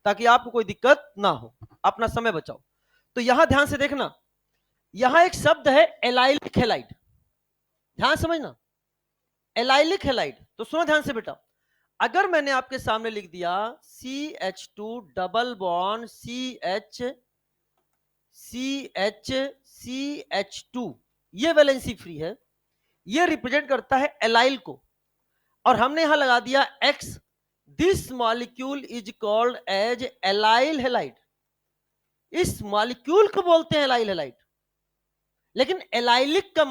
ताकि आपको कोई दिक्कत ना हो, अपना समय बचाओ। तो यहां ध्यान से देखना, यहां एक शब्द है एलाइलिक हैलाइड, ध्यान समझना, एलाइलिक हैलाइड। तो सुनो ध्यान से बेटा, अगर मैंने आपके सामने लिख दिया CH2 डबल बॉन्ड CH2, ये वैलेंसी फ्री है, ये रिप्रेजेंट करता है एलाइल को, और हमने यहां लगा दिया X, this molecule is called as allyl halide. इस मॉलिक्यूल को बोलते हैं एलाइल हैलाइड। लेकिन एलाइलिक का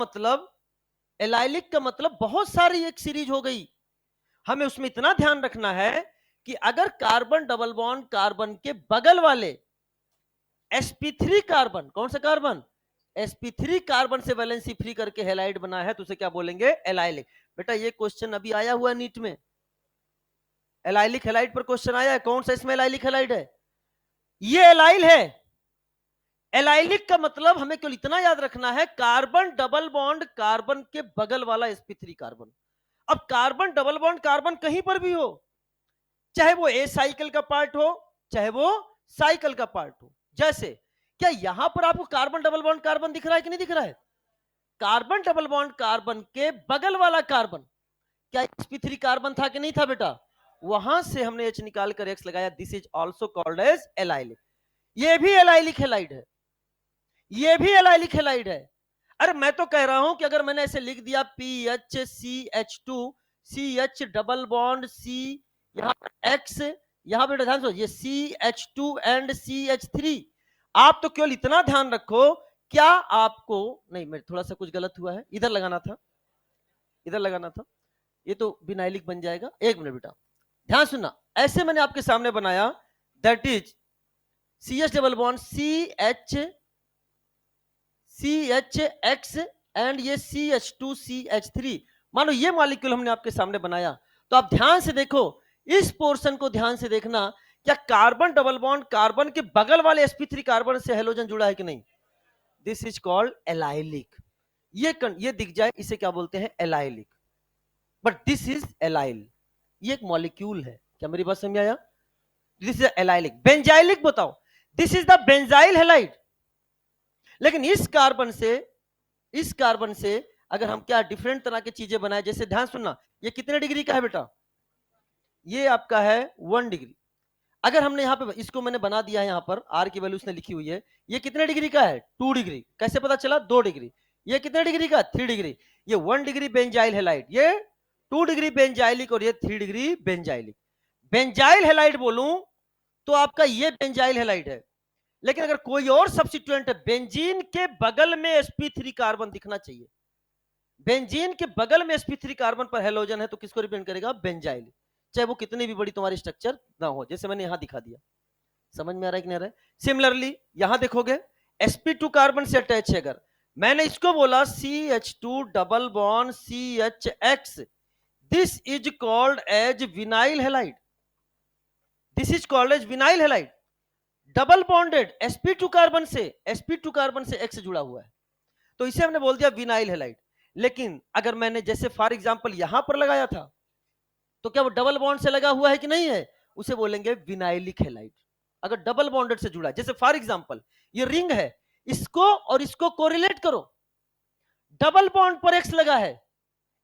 मतलब बहुत सारी एक सीरीज हो गई, हमें उसमें इतना ध्यान रखना है कि अगर कार्बन डबल बॉन्ड कार्बन के बगल वाले sp3 कार्बन, कौन सा कार्बन? sp3 कार्बन से वैलेंसी फ्री करके हैलाइड बना है तो उसे क्या बोलेंगे? एलाइलिक। बेटा ये क्वेश्चन अभी आया हुआ नीट में, एलाइलिक हैलाइड पर क्वेश्चन आया है, कौन सा इसमें एलाइलिक हैलाइड है? ये एलाइल है। एलाइलिक का मतलब हमें केवल इतना याद रखना है, कार्बन डबल बॉन्ड कार्बन के बगल वाला sp3 कार्बन। अब कार्बन डबल बॉन्ड कार्बन कहीं पर भी हो, चाहे वो ए साइकिल का पार्ट हो चाहे वो साइकिल का पार्ट हो, जैसे क्या यहां पर आपको कार्बन डबल बॉन्ड कार्बन दिख रहा है कि नहीं दिख रहा है? कार्बन डबल बॉन्ड कार्बन के बगल वाला कार्बन क्या sp3 कार्बन था कि नहीं था बेटा? वहां से हमने H निकाल कर X लगाया, this is also called as allylic. ये भी एलाइलिक हैलाइड है, ये भी एलाइलिक हैलाइड है। अरे मैं तो कह रहा हूं कि अगर मैंने ऐसे लिख दिया PHCH2 CH double bond C, यहां X, यहां पे ध्यान से ये CH2 एंड CH3, आप तो केवल इतना ध्यान रखो, क्या आपको नहीं, मेरे थोड़ा सा कुछ गलत हुआ है, इधर लगाना था, इधर लगाना था, ये तो बिनाइलिक बन जाएगा। एक मिनट बेटा ध्यान सुनना, ऐसे मैंने आपके सामने बनाया, that is CH double bond CHX and ये CH2 CH3, मानो ये मॉलिक्यूल हमने आपके सामने बनाया। तो आप ध्यान से देखो, इस पोर्शन को ध्यान से देखना, क्या कार्बन डबल बॉन्ड कार्बन के बगल वाले sp3 कार्बन से हेलोजन जुड़ा है कि नहीं? This is called allylic. ये दिख जाए इसे क्या बोलते हैं? Allylic. But this is allyl, ये एक मॉलिक्यूल है। क्या मेरी बात समझ आया? This is allylic. बेंजाइलिक बताओ, this is the benzyl halide. लेकिन इस कार्बन से अगर हम क्या डिफरेंट तरह की चीजें बनाए, जैसे ध्यान सुनना, ये कितने डिग्री का है बेटा? ये आपका है 1 डिग्री। अगर हमने यहां पे इसको मैंने बना दिया है, यहां पर आर की वैल्यू उसने लिखी हुई है, ये कितने डिग्री का है? 2 डिग्री। कैसे पता चला? 2 डिग्री। ये कितने डिग्री का? 3 डिग्री। ये 1 डिग्री बेंजाइल हैलाइड, ये 2 डिग्री बेंजाइलिक, और ये 3 डिग्री बेंजाइलिक। बेंजाइल हैलाइड बोलूं तो आपका ये बेंजाइल हैलाइड है, लेकिन अगर कोई और सब्स्टिट्यूएंट है, बेंजीन के बगल में sp3 कार्बन दिखना चाहिए, बेंजीन के बगल में sp3 कार्बन पर हेलोजन है तो किसको रिप्रेजेंट करेगा? बेंजाइल, चाहे वो कितनी भी बड़ी तुम्हारी स्ट्रक्चर ना हो, जैसे मैंने यहां दिखा दिया। समझ में आ रहा है कि नहीं आ रहा है? सिमिलरली यहां देखोगे sp2 कार्बन से अटैच है, अगर मैंने इसको बोला CH2 double bond CHX, this is called as vinyl halide, this is called as vinyl halide. Double bonded sp2 carbon से X जुड़ा हुआ है, तो इसे हमने बोल दिया विनाइल हैलाइड। लेकिन अगर मैंने जैसे फॉर एग्जांपल यहां पर लगाया था, तो क्या वो डबल बॉन्ड से लगा हुआ है कि नहीं है? उसे बोलेंगे विनाइलिक हैलाइड, अगर डबल बॉन्डेड से जुड़ा है। जैसे फॉर एग्जांपल ये रिंग है, इसको और इसको कोरिलेट करो, डबल बॉन्ड पर X लगा है,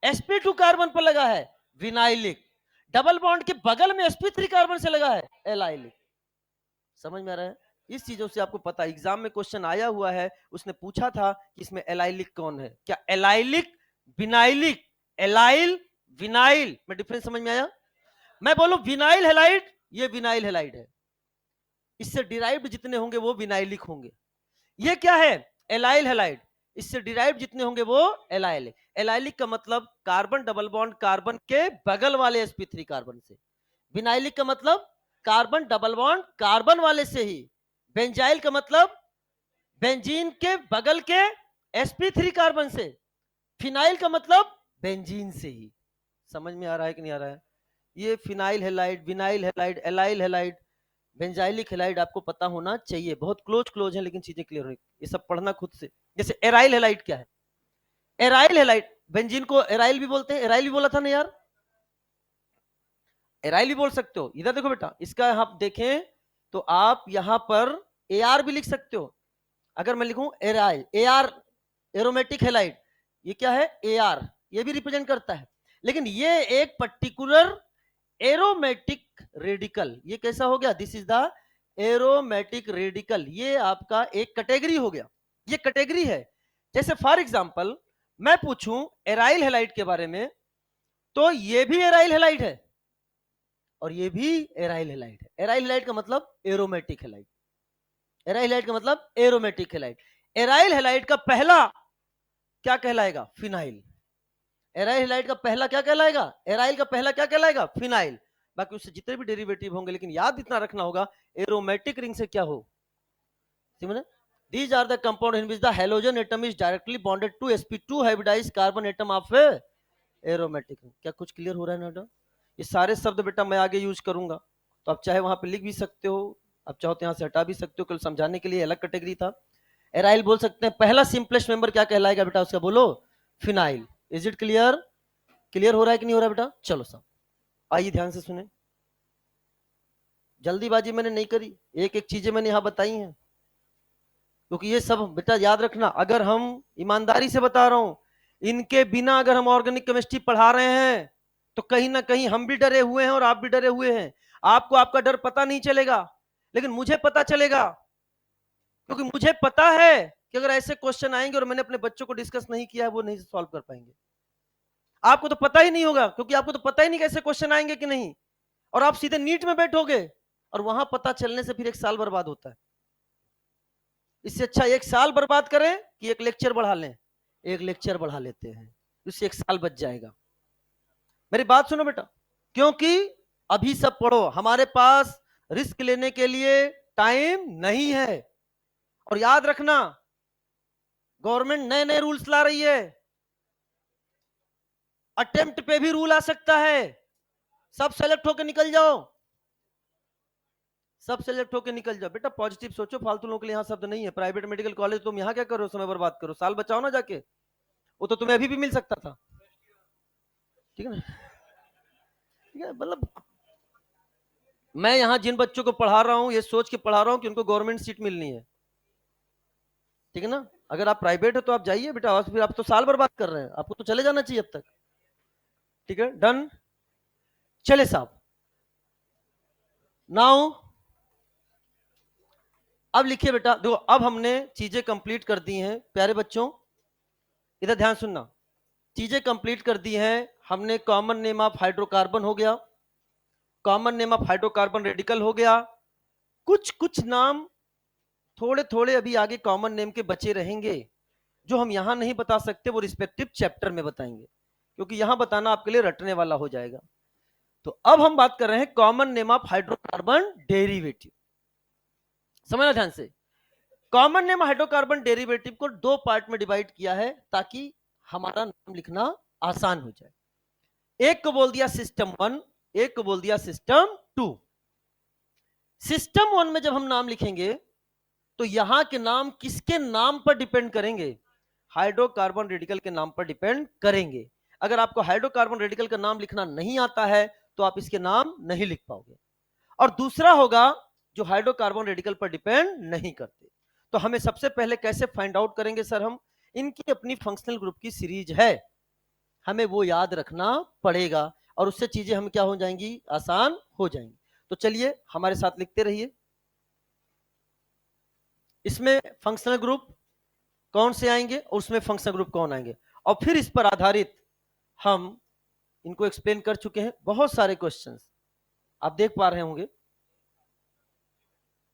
sp2 कार्बन पर लगा है, विनाइलिक, डबल बॉन्ड के बगल में sp3 कार्बन से लगा है, एलाइलिक। समझ में आ रहा है? इस चीजों से आपको पता, एग्जाम में क्वेश्चन आया हुआ है, उसने पूछा था कि इसमें एलाइलिक कौन है, क्या एलाइलिक, विनाइलिक, एलाइल, विनाइल में डिफरेंस समझ में आया? मैं बोलूं विनाइल हैलाइड, ये विनाइल हैलाइड है, इससे डिराइव्ड जितने होंगे वो विनाइलिक होंगे। ये क्या है? एलाइल हैलाइड, इससे डिराइव्ड जितने होंगे वो एलाइल। एलाइलिक का मतलब कार्बन डबल बॉन्ड कार्बन के बगल वाले sp3 कार्बन से, विनाइलिक का मतलब कार्बन डबल बॉन्ड कार्बन वाले से ही, बेंजाइल का मतलब बेंजीन के बगल के sp3 कार्बन से, फिनाइल का मतलब बेंजीन से ही। समझ में आ रहा है कि नहीं आ रहा है? ये phenyl halide, vinyl halide, allyl halide, benzylic halide आपको पता होना चाहिए, बहुत क्लोज है, लेकिन चीजें क्लियर होगी, ये सब पढ़ना खुद से। जैसे एराइल हैलाइड क्या है? एराइल हैलाइड, बेंजीन को एराइल भी बोलते हैं, एराइल भी बोला था ना यार, एराइल भी बोल सकते हो। इधर देखो बेटा, इसका आप देखें तो आप यहां पर AR भी लिख सकते हो। अगर मैं लिखूं एराइल, AR एरोमेटिक हैलाइड, ये क्या है? AR, ये भी रिप्रेजेंट करता है। लेकिन ये एक पर्टिकुलर एरोमेटिक रेडिकल, ये कैसा हो गया? This is the aromatic radical, ये आपका एक कैटेगरी हो गया, ये कैटेगरी है। जैसे फॉर एग्जांपल मैं पूछूं एराइल हैलाइड के बारे में, तो ये भी एराइल हैलाइड है और ये भी एराइल हैलाइड है। एराइल हैलाइड का मतलब एरोमेटिक हैलाइड, एराइल हैलाइड का मतलब एरोमेटिक हैलाइड। एराइल हैलाइड का पहला क्या कहलाएगा? फिनाइल। एराइल हैलाइड का पहला क्या कहलाएगा? एराइल का पहला क्या कहलाएगा? फिनाइल। बाकी उससे जितने भी डेरिवेटिव होंगे, लेकिन याद इतना रखना होगा एरोमेटिक रिंग से क्या हो, समझे? These are the compound in which the halogen atom is directly bonded to sp2 hybridized carbon atom of aromatic ring। क्या कुछ क्लियर हो रहा है ना बेटा? ये सारे शब्द बेटा मैं आगे यूज करूंगा, तो आप चाहे वहां पे लिख भी सकते हो, आप चाहो तो यहाँ से हटा भी सकते हो, कल समझाने के लिए अलग कैटेगरी था। एराइल बोल सकते हैं, पहला सिंपलेस्ट मेंबर क्या कहलाएगा बेटा उसका? बोलो, phenyl. Is it clear? Clear हो रहा है कि नहीं हो रहा बेटा? चलो सब आइए ध्यान से सुने, जल्दीबाजी मैंने नहीं करी, एक एक चीजें मैंने यहां बताई हैं, क्योंकि ये सब बेटा याद रखना, अगर हम ईमानदारी से बता रहा हूं, इनके बिना अगर हम ऑर्गेनिक केमिस्ट्री पढ़ा रहे हैं तो कहीं ना कहीं हम भी डरे हुए हैं और आप भी डरे हुए हैं। आपको आपका डर पता नहीं चलेगा, लेकिन मुझे पता चलेगा, क्योंकि मुझे पता है कि अगर ऐसे क्वेश्चन आएंगे और मैंने अपने बच्चों को डिस्कस नहीं किया है, वो नहीं सॉल्व कर पाएंगे। आपको तो पता ही नहीं होगा, क्योंकि आपको तो पता ही नहीं कैसे क्वेश्चन आएंगे कि नहीं, और आप सीधे नीट में बैठोगे और वहां पता चलने से फिर एक साल बर्बाद होता है। इससे अच्छा एक साल बर्बाद करें कि एक लेक्चर बढ़ा लें, एक लेक्चर बढ़ा लेते हैं, इससे एक साल बच जाएगा। मेरी बात सुनो बेटा, क्योंकि अभी सब पढ़ो, हमारे पास रिस्क लेने के लिए टाइम नहीं है। और याद रखना, गवर्नमेंट नए नए रूल्स ला रही है, अटेम्प्ट पे भी रूल आ सकता है, सब सेलेक्ट होकर निकल जाओ, सब सेलेक्ट होकर निकल जाओ। बेटा पॉजिटिव सोचो, फालतू लोगों के लिए यहाँ शब्द नहीं है। प्राइवेट मेडिकल कॉलेज तुम यहाँ क्या करो, समय बर्बाद करो, साल बचाओ ना जाके, वो तो तुम्हें अभी भी मिल सकता था। ठीक है ना? ठीक है, मतलब मैं यहाँ जिन बच्चों को पढ़ा रहा हूँ ये सोच के पढ़ा रहा हूँ कि उनको गवर्नमेंट सीट मिलनी है। ठीक है ना? अगर आप प्राइवेट हो तो आप जाइए बेटा, और फिर आप तो साल बर्बाद कर रहे हैं, आपको तो चले जाना चाहिए अब तक। ठीक है, डन। चले साहब, नाउ अब लिखिए बेटा, देखो अब हमने चीजें कंप्लीट कर दी हैं प्यारे बच्चों, इधर ध्यान सुनना, चीजें कंप्लीट कर दी हैं हमने। कॉमन नेम ऑफ हाइड्रोकार्बन हो गया, common name of hydrocarbon radical हो गया, कुछ कुछ नाम थोड़े थोड़े अभी आगे कॉमन नेम के बचे रहेंगे, जो हम यहां नहीं बता सकते, वो रिस्पेक्टिव चैप्टर में बताएंगे, क्योंकि यहां बताना आपके लिए रटने वाला हो जाएगा। तो अब हम बात कर रहे हैं common name of hydrocarbon derivative. समझना ध्यान से। कॉमन नेम हाइड्रोकार्बन डेरिवेटिव को दो पार्ट में डिवाइड किया है ताकि हमारा नाम लिखना आसान हो जाए। एक को बोल दिया सिस्टम वन, एक को बोल दिया सिस्टम टू। सिस्टम वन में जब हम नाम लिखेंगे तो यहां के नाम किसके नाम पर डिपेंड करेंगे? हाइड्रोकार्बन रेडिकल के नाम पर डिपेंड करेंगे। अगर आपको हाइड्रोकार्बन रेडिकल का नाम लिखना नहीं आता है तो आप इसके नाम नहीं लिख पाओगे। और दूसरा होगा जो हाइड्रोकार्बन रेडिकल पर डिपेंड नहीं करते। तो हमें सबसे पहले कैसे फाइंड आउट करेंगे सर? हम इनकी अपनी फंक्शनल ग्रुप की सीरीज है, हमें वो याद रखना पड़ेगा और उससे चीजें हम क्या हो जाएंगी? आसान हो जाएंगी। तो चलिए हमारे साथ लिखते रहिए। इसमें फंक्शनल ग्रुप कौन से आएंगे और उसमें फंक्शनल ग्रुप कौन आएंगे, और फिर इस पर आधारित हम इनको एक्सप्लेन कर चुके हैं। बहुत सारे क्वेश्चंस आप देख पा रहे होंगे।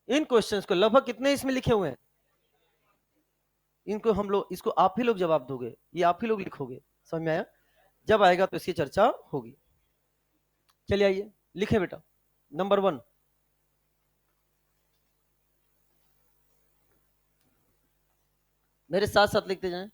इन क्वेश्चंस को लगभग कितने इसमें लिखे हुए हैं, इनको हम लोग, इसको आप ही लोग जवाब दोगे, ये आप ही लोग लिखोगे। समझ में आया? जब आएगा तो इसकी चर्चा होगी। चलिए आइए लिखे बेटा। नंबर वन, मेरे साथ साथ लिखते जाएं।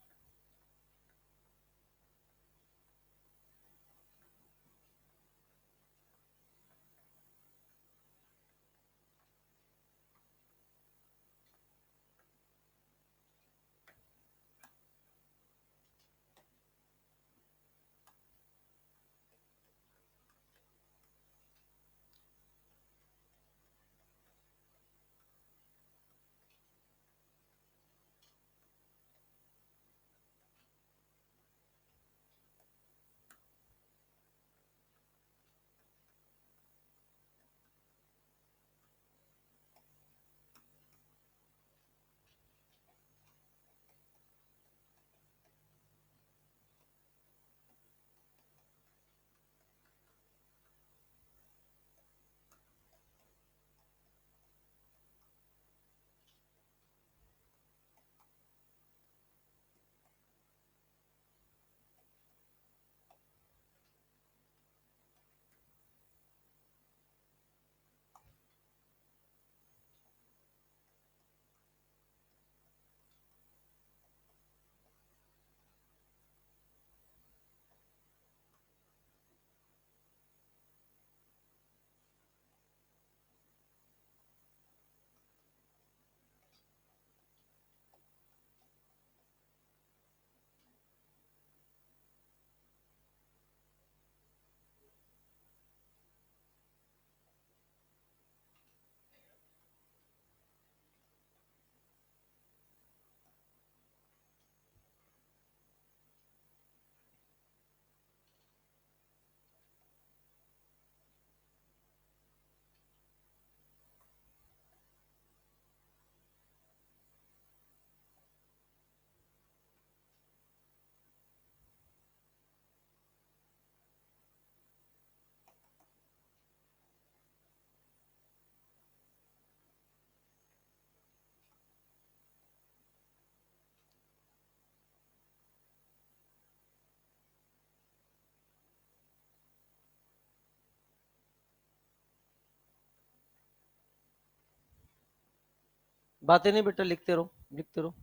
बातें नहीं बेटा, लिखते रहो लिखते रहो।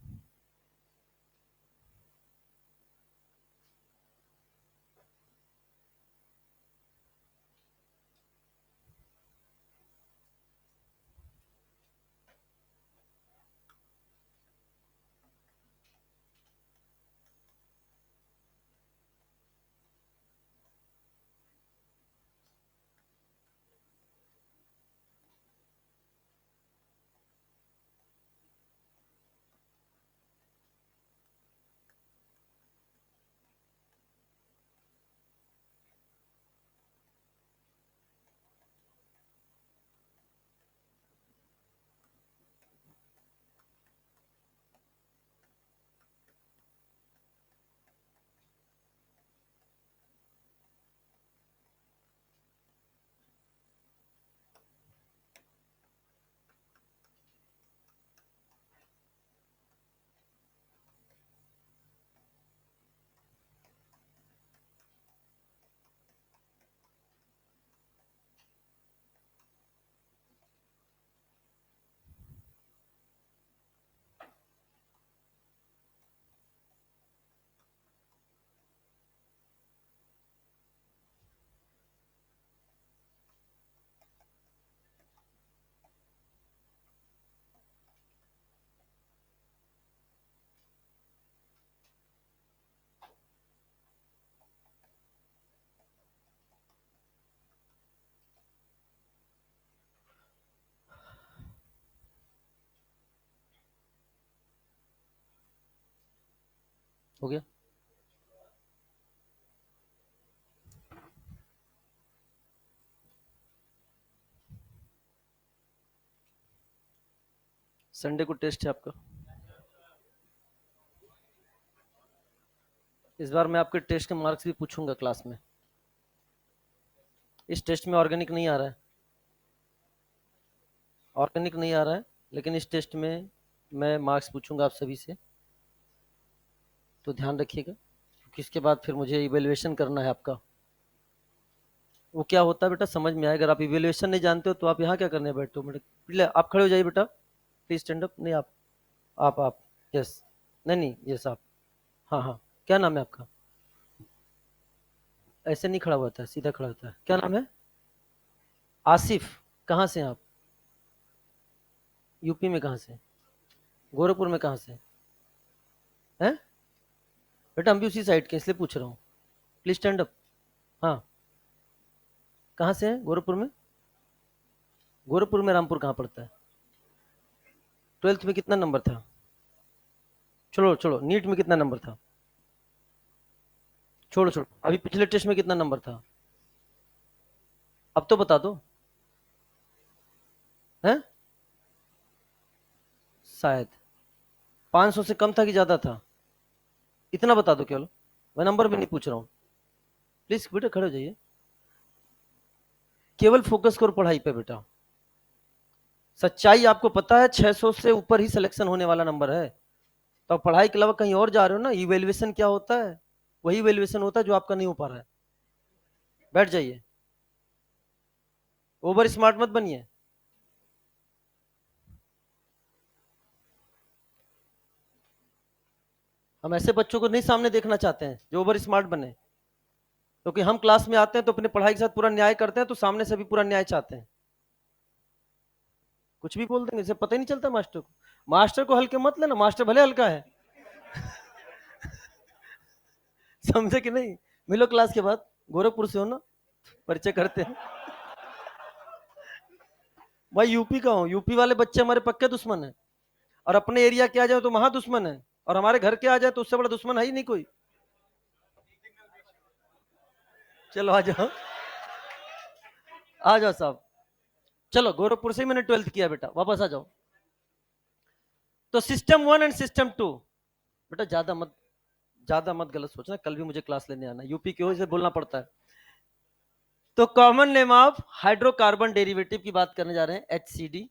हो गया। संडे को टेस्ट है आपका। इस बार मैं आपके टेस्ट के मार्क्स भी पूछूंगा क्लास में। इस टेस्ट में ऑर्गेनिक नहीं आ रहा है, ऑर्गेनिक नहीं आ रहा है, लेकिन इस टेस्ट में मैं मार्क्स पूछूंगा आप सभी से, तो ध्यान रखिएगा, क्योंकि इसके बाद फिर मुझे इवेल्युएशन करना है आपका। वो क्या होता है बेटा समझ में आए, अगर आप इवेल्युएशन नहीं जानते हो तो आप यहाँ क्या करने बैठे हो। बेटा आप खड़े हो जाइए बेटा, प्लीज स्टैंड अप। नहीं आप यस, नहीं यस आप, हाँ हाँ, क्या नाम है आपका? ऐसे नहीं खड़ा होता है, सीधा खड़ा होता है। क्या नाम है? आसिफ। कहाँ से हैं आप? यूपी में कहाँ से? गोरखपुर में कहाँ से हैं? बेटा हम भी उसी साइड के, इसलिए पूछ रहा हूँ। Please stand up. हाँ, कहाँ से हैं गोरखपुर में? गोरखपुर में रामपुर कहाँ पड़ता है? 12th में कितना नंबर था? छोड़ो छोड़ो, नीट में कितना नंबर था? छोड़ो छोड़ो, अभी पिछले टेस्ट में कितना नंबर था? अब तो बता दो। हैं? शायद 500 से कम था कि ज्यादा था? इतना बता दो केवल, मैं नंबर भी नहीं पूछ रहा हूँ। प्लीज बेटा खड़े हो जाइए, केवल फोकस करो पढ़ाई पे बेटा। सच्चाई आपको पता है 600 से ऊपर ही सिलेक्शन होने वाला नंबर है, तो आप पढ़ाई के अलावा कहीं और जा रहे हो ना। इवेल्युएशन क्या होता है? वही इवेल्युएशन होता है जो आपका नहीं हो पा रहा है। बैठ जाइए, ओवर स्मार्ट मत बनिए। हम ऐसे बच्चों को नहीं सामने देखना चाहते हैं जो ओवर स्मार्ट बने, क्योंकि हम क्लास में आते हैं तो अपने पढ़ाई के साथ पूरा न्याय करते हैं, तो सामने से भी पूरा न्याय चाहते हैं। कुछ भी बोल देंगे, इसे पता ही नहीं चलता मास्टर को। मास्टर को हल्के मत लेना, मास्टर भले हल्का है। समझे कि नहीं? मिलो क्लास के बाद, गोरखपुर से हो ना, परिचय करते हैं। भाई यूपी का हूँ, यूपी वाले बच्चे हमारे पक्के दुश्मन है, और अपने एरिया के आ जाए तो महा दुश्मन है, और हमारे घर के आ जाए तो उससे बड़ा दुश्मन है ही नहीं कोई। चलो आ जाओ, आ जाओ साहब। चलो गोरखपुर से ही मैंने 12th किया बेटा, वापस आ जाओ। तो सिस्टम 1 एंड सिस्टम 2, बेटा ज्यादा मत गलत सोचना, कल भी मुझे क्लास लेने आना, यूपी की वजह से बोलना पड़ता है। तो common name of hydrocarbon derivative की बात करने जा रहे हैं, HCD।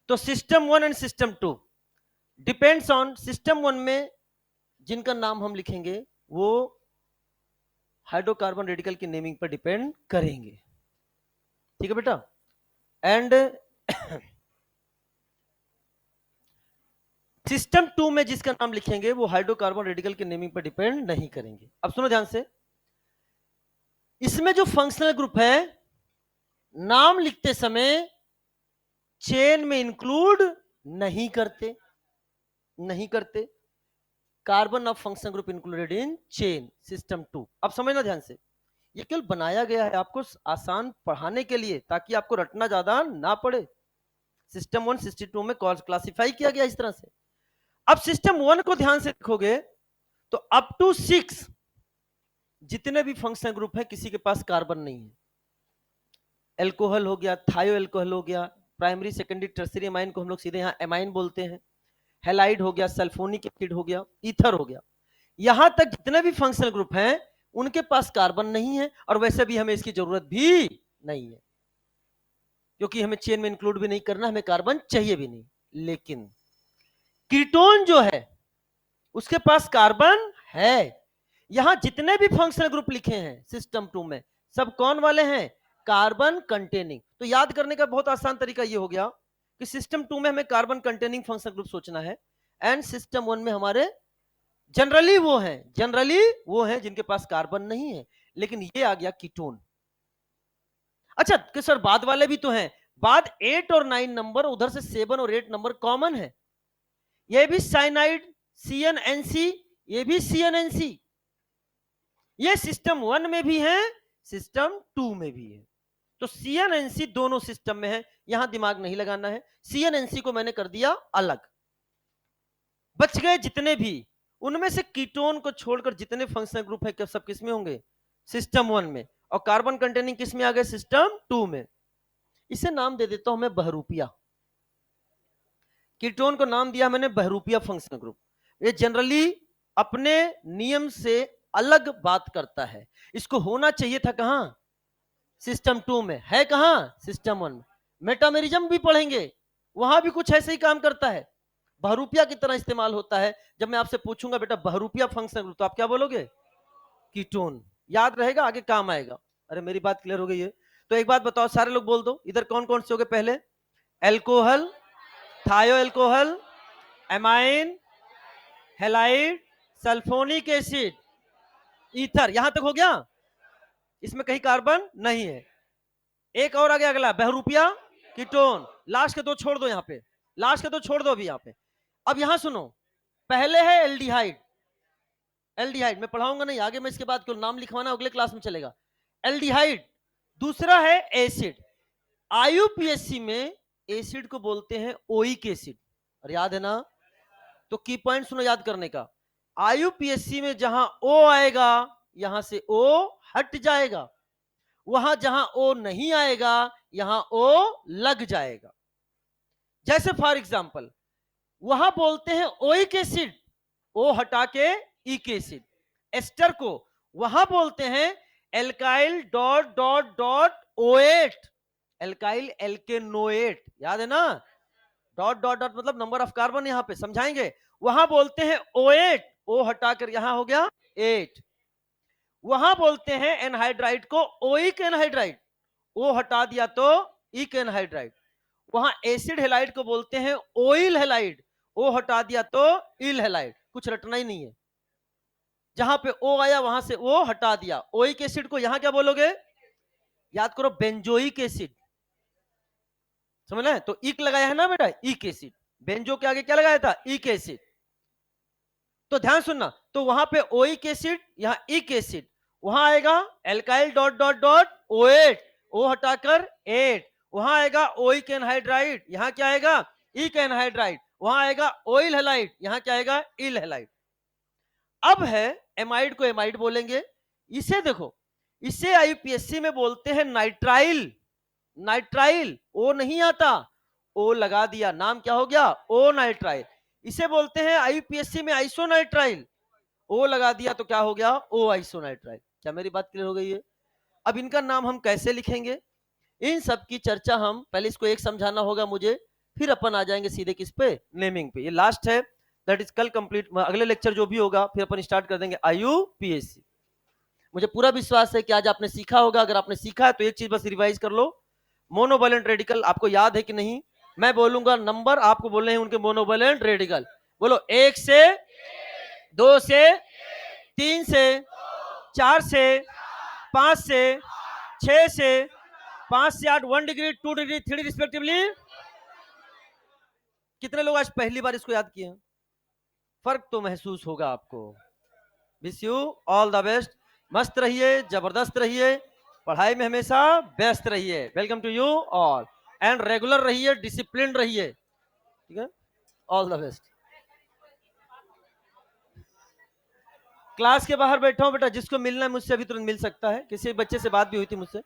तो system 1 and system 2 depends on, system 1 में जिनका नाम हम लिखेंगे वो हाइड्रोकार्बन रेडिकल की नेमिंग पर डिपेंड करेंगे, ठीक है बेटा। एंड सिस्टम 2 में जिसका नाम लिखेंगे वो हाइड्रोकार्बन रेडिकल की नेमिंग पर डिपेंड नहीं करेंगे। अब सुनो ध्यान से, इसमें जो फंक्शनल ग्रुप है नाम लिखते समय चेन में इंक्लूड नहीं करते, नहीं करते। Carbon of functional group included in chain, system 2। अब समझना ध्यान से, ये केवल बनाया गया है आपको आसान पढ़ाने के लिए, ताकि आपको रटना ज्यादा ना पड़े। सिस्टम 1 सिस्टम 2 में क्लासिफाई किया गया इस तरह से। अब सिस्टम 1 को ध्यान से देखोगे तो अप टू 6 जितने भी फंक्शनल ग्रुप है किसी के पास कार्बन नहीं है। एल्कोहल हो गया, थायो एल्कोहल हो गया, प्राइमरी सेकेंडरी टर्सरी अमाइन को हम लोग सीधे यहाँ एमाइन बोलते हैं, हेलाइड हो गया, सल्फोनिक एसिड हो गया, ईथर हो गया, यहां तक जितने भी फंक्शनल ग्रुप हैं उनके पास कार्बन नहीं है, और वैसे भी हमें इसकी जरूरत भी नहीं है, क्योंकि हमें चेन में इंक्लूड भी नहीं करना, हमें कार्बन चाहिए भी नहीं। लेकिन कीटोन जो है उसके पास कार्बन है। यहां जितने भी फंक्शनल ग्रुप लिखे हैं सिस्टम 2 में सब कौन वाले हैं? Carbon containing. तो याद करने का बहुत आसान तरीका यह हो गया कि सिस्टम 2 में हमें कार्बन कंटेनिंग फंक्शनल ग्रुप सोचना है, एंड सिस्टम 1 में हमारे जनरली वो हैं जिनके पास कार्बन नहीं है। लेकिन ये आ गया कीटोन। अच्छा कि सर बाद वाले भी तो हैं, बाद 8 और 9 नंबर, उधर से 7 और 8 नंबर कॉमन है। ये भी साइनाइड CnNC, ये भी CnNC, ये सिस्टम 1 में भी है, सिस्टम 2 में भी है। तो CnNC दोनों सिस्टम में है, यहां दिमाग नहीं लगाना है। CnNC को मैंने कर दिया अलग। बच गए जितने भी उनमें से कीटोन को छोड़कर जितने फंक्शनल ग्रुप है सब किस में होंगे? सिस्टम 1 में। और कार्बन कंटेनिंग किस में आ गए? सिस्टम 2 में। इसे नाम दे देता हूं मैं बहरूपिया। कीटोन को नाम दिया मैंने बहरूपिया फंक्शनल ग्रुप। ये जनरली अपने नियम से अलग बात करता है। इसको होना चाहिए था कहां? सिस्टम 2 में। है कहां? सिस्टम 1 में। मेटामेरिज्म भी पढ़ेंगे, वहां भी कुछ ऐसे ही काम करता है, बहरूपिया की तरह इस्तेमाल होता है। जब मैं आपसे पूछूंगा बेटा बहरूपिया फंक्शनल ग्रुप, तो आप क्या बोलोगे? कीटोन। याद रहेगा, आगे काम आएगा। अरे मेरी बात क्लियर हो गई है? तो एक बात बताओ, सारे लोग बोल दो, इधर कौन कौन से हो गए? पहले एल्कोहल, थायो alcohol, amine, halide, sulphonic acid, ether. यहां तक हो गया? इसमें कहीं कार्बन नहीं है। एक और आ गया अगला, बहरूपिया कीटोन। लास्ट के दो छोड़ दो, यहां पे लास्ट के दो छोड़ दो अभी यहां पे। अब यहां सुनो, पहले है एल्डिहाइड। एल्डिहाइड मैं पढ़ाऊंगा नहीं आगे, मैं इसके बाद क्यों नाम लिखवाना अगले क्लास में चलेगा। एल्डिहाइड। दूसरा है एसिड। आईयूपीएससी में एसिड को बोलते हैं ओइक एसिड। और याद है ना? तो की पॉइंट सुनो याद करने का। आईयूपीएससी में जहां ओ आएगा यहां से ओ हट जाएगा, वहां जहां ओ नहीं आएगा यहां ओ लग जाएगा। जैसे फॉर एग्जांपल वहां बोलते हैं ओइक एसिड, ओ हटा के इक एसिड। एस्टर को वहां बोलते हैं alkyl dot dot dot ओएट, alkyl alkanoate. याद है ना? डॉट डॉट डॉट मतलब नंबर ऑफ कार्बन, यहां पे समझाएंगे। वहां बोलते हैं ओएट, ओ हटाकर यहां हो गया 8। वहां बोलते हैं एनहाइड्राइड को ओइक एनहाइड्राइड, ओ हटा दिया तो इक एनहाइड्राइड। वहां एसिड हेलाइड को बोलते हैं ओइल हेलाइड, ओ हटा दिया तो इल हेलाइड। कुछ रटना ही नहीं है, जहां पे ओ आया वहां से ओ हटा दिया। ओइक एसिड को यहां क्या बोलोगे? याद करो, बेंजोइक एसिड। समझ रहे? तो इक लगाया है ना बेटा, इक एसिड। बेंजो के आगे क्या लगाया था? इक एसिड। तो ध्यान सुनना, तो वहां पे ओइक एसिड, यहां इक एसिड। वहां आएगा alkyl dot dot dot oate, O हटाकर 8। वहां आएगा ओइक एनहाइड्राइड, यहां क्या आएगा? इक एनहाइड्राइड। वहां आएगा ओइल हेलाइड, यहां क्या आएगा? इल हेलाइड। अब है एमाइड को एमाइड बोलेंगे। इसे देखो, इसे आईयूपीएससी में बोलते हैं नाइट्राइल। नाइट्राइल, ओ नहीं आता, ओ लगा दिया, नाम क्या हो गया? ओ नाइट्राइल। इसे बोलते हैं आईयूपीएससी में आइसोनाइट्राइल, ओ लगा दिया तो क्या हो गया? ओ आइसोनाइट्राइल। क्या मेरी बात क्लियर हो गई है? अब इनका नाम हम कैसे लिखेंगे, इन सब की चर्चा हम पहले इसको एक समझाना होगा मुझे, फिर अपन आ जाएंगे सीधे किस पे? नेमिंग पे। ये लास्ट है, दैट इज कल कंप्लीट। अगले लेक्चर जो भी होगा फिर अपन स्टार्ट कर देंगे आईयूपीएससी। मुझे पूरा विश्वास है कि आज आपने सीखा होगा। अगर आपने सीखा है तो एक चीज बस रिवाइज कर लो, मोनोवैलेंट रेडिकल आपको याद है कि नहीं? मैं बोलूंगा नंबर, आपको बोलने हैं उनके मोनोवैलेंट रेडिकल। बोलो, 1 से, 2 से, 3 से, 4 से, 5 से, 6 से, 5 से 8, 1 डिग्री, 2 डिग्री, 3 रिस्पेक्टिवली। कितने लोग आज पहली बार इसको याद किए हैं? फर्क तो महसूस होगा आपको। Wish you all the best. मस्त रहिए, जबरदस्त रहिए, पढ़ाई में हमेशा व्यस्त रहिए। Welcome to you all, and regular रहिए, डिसिप्लिन रहिए। ठीक है, ऑल द बेस्ट। क्लास के बाहर बैठा हूं बेटा, जिसको मिलना है मुझसे अभी तुरंत मिल सकता है। किसी बच्चे से बात भी हुई थी मुझसे।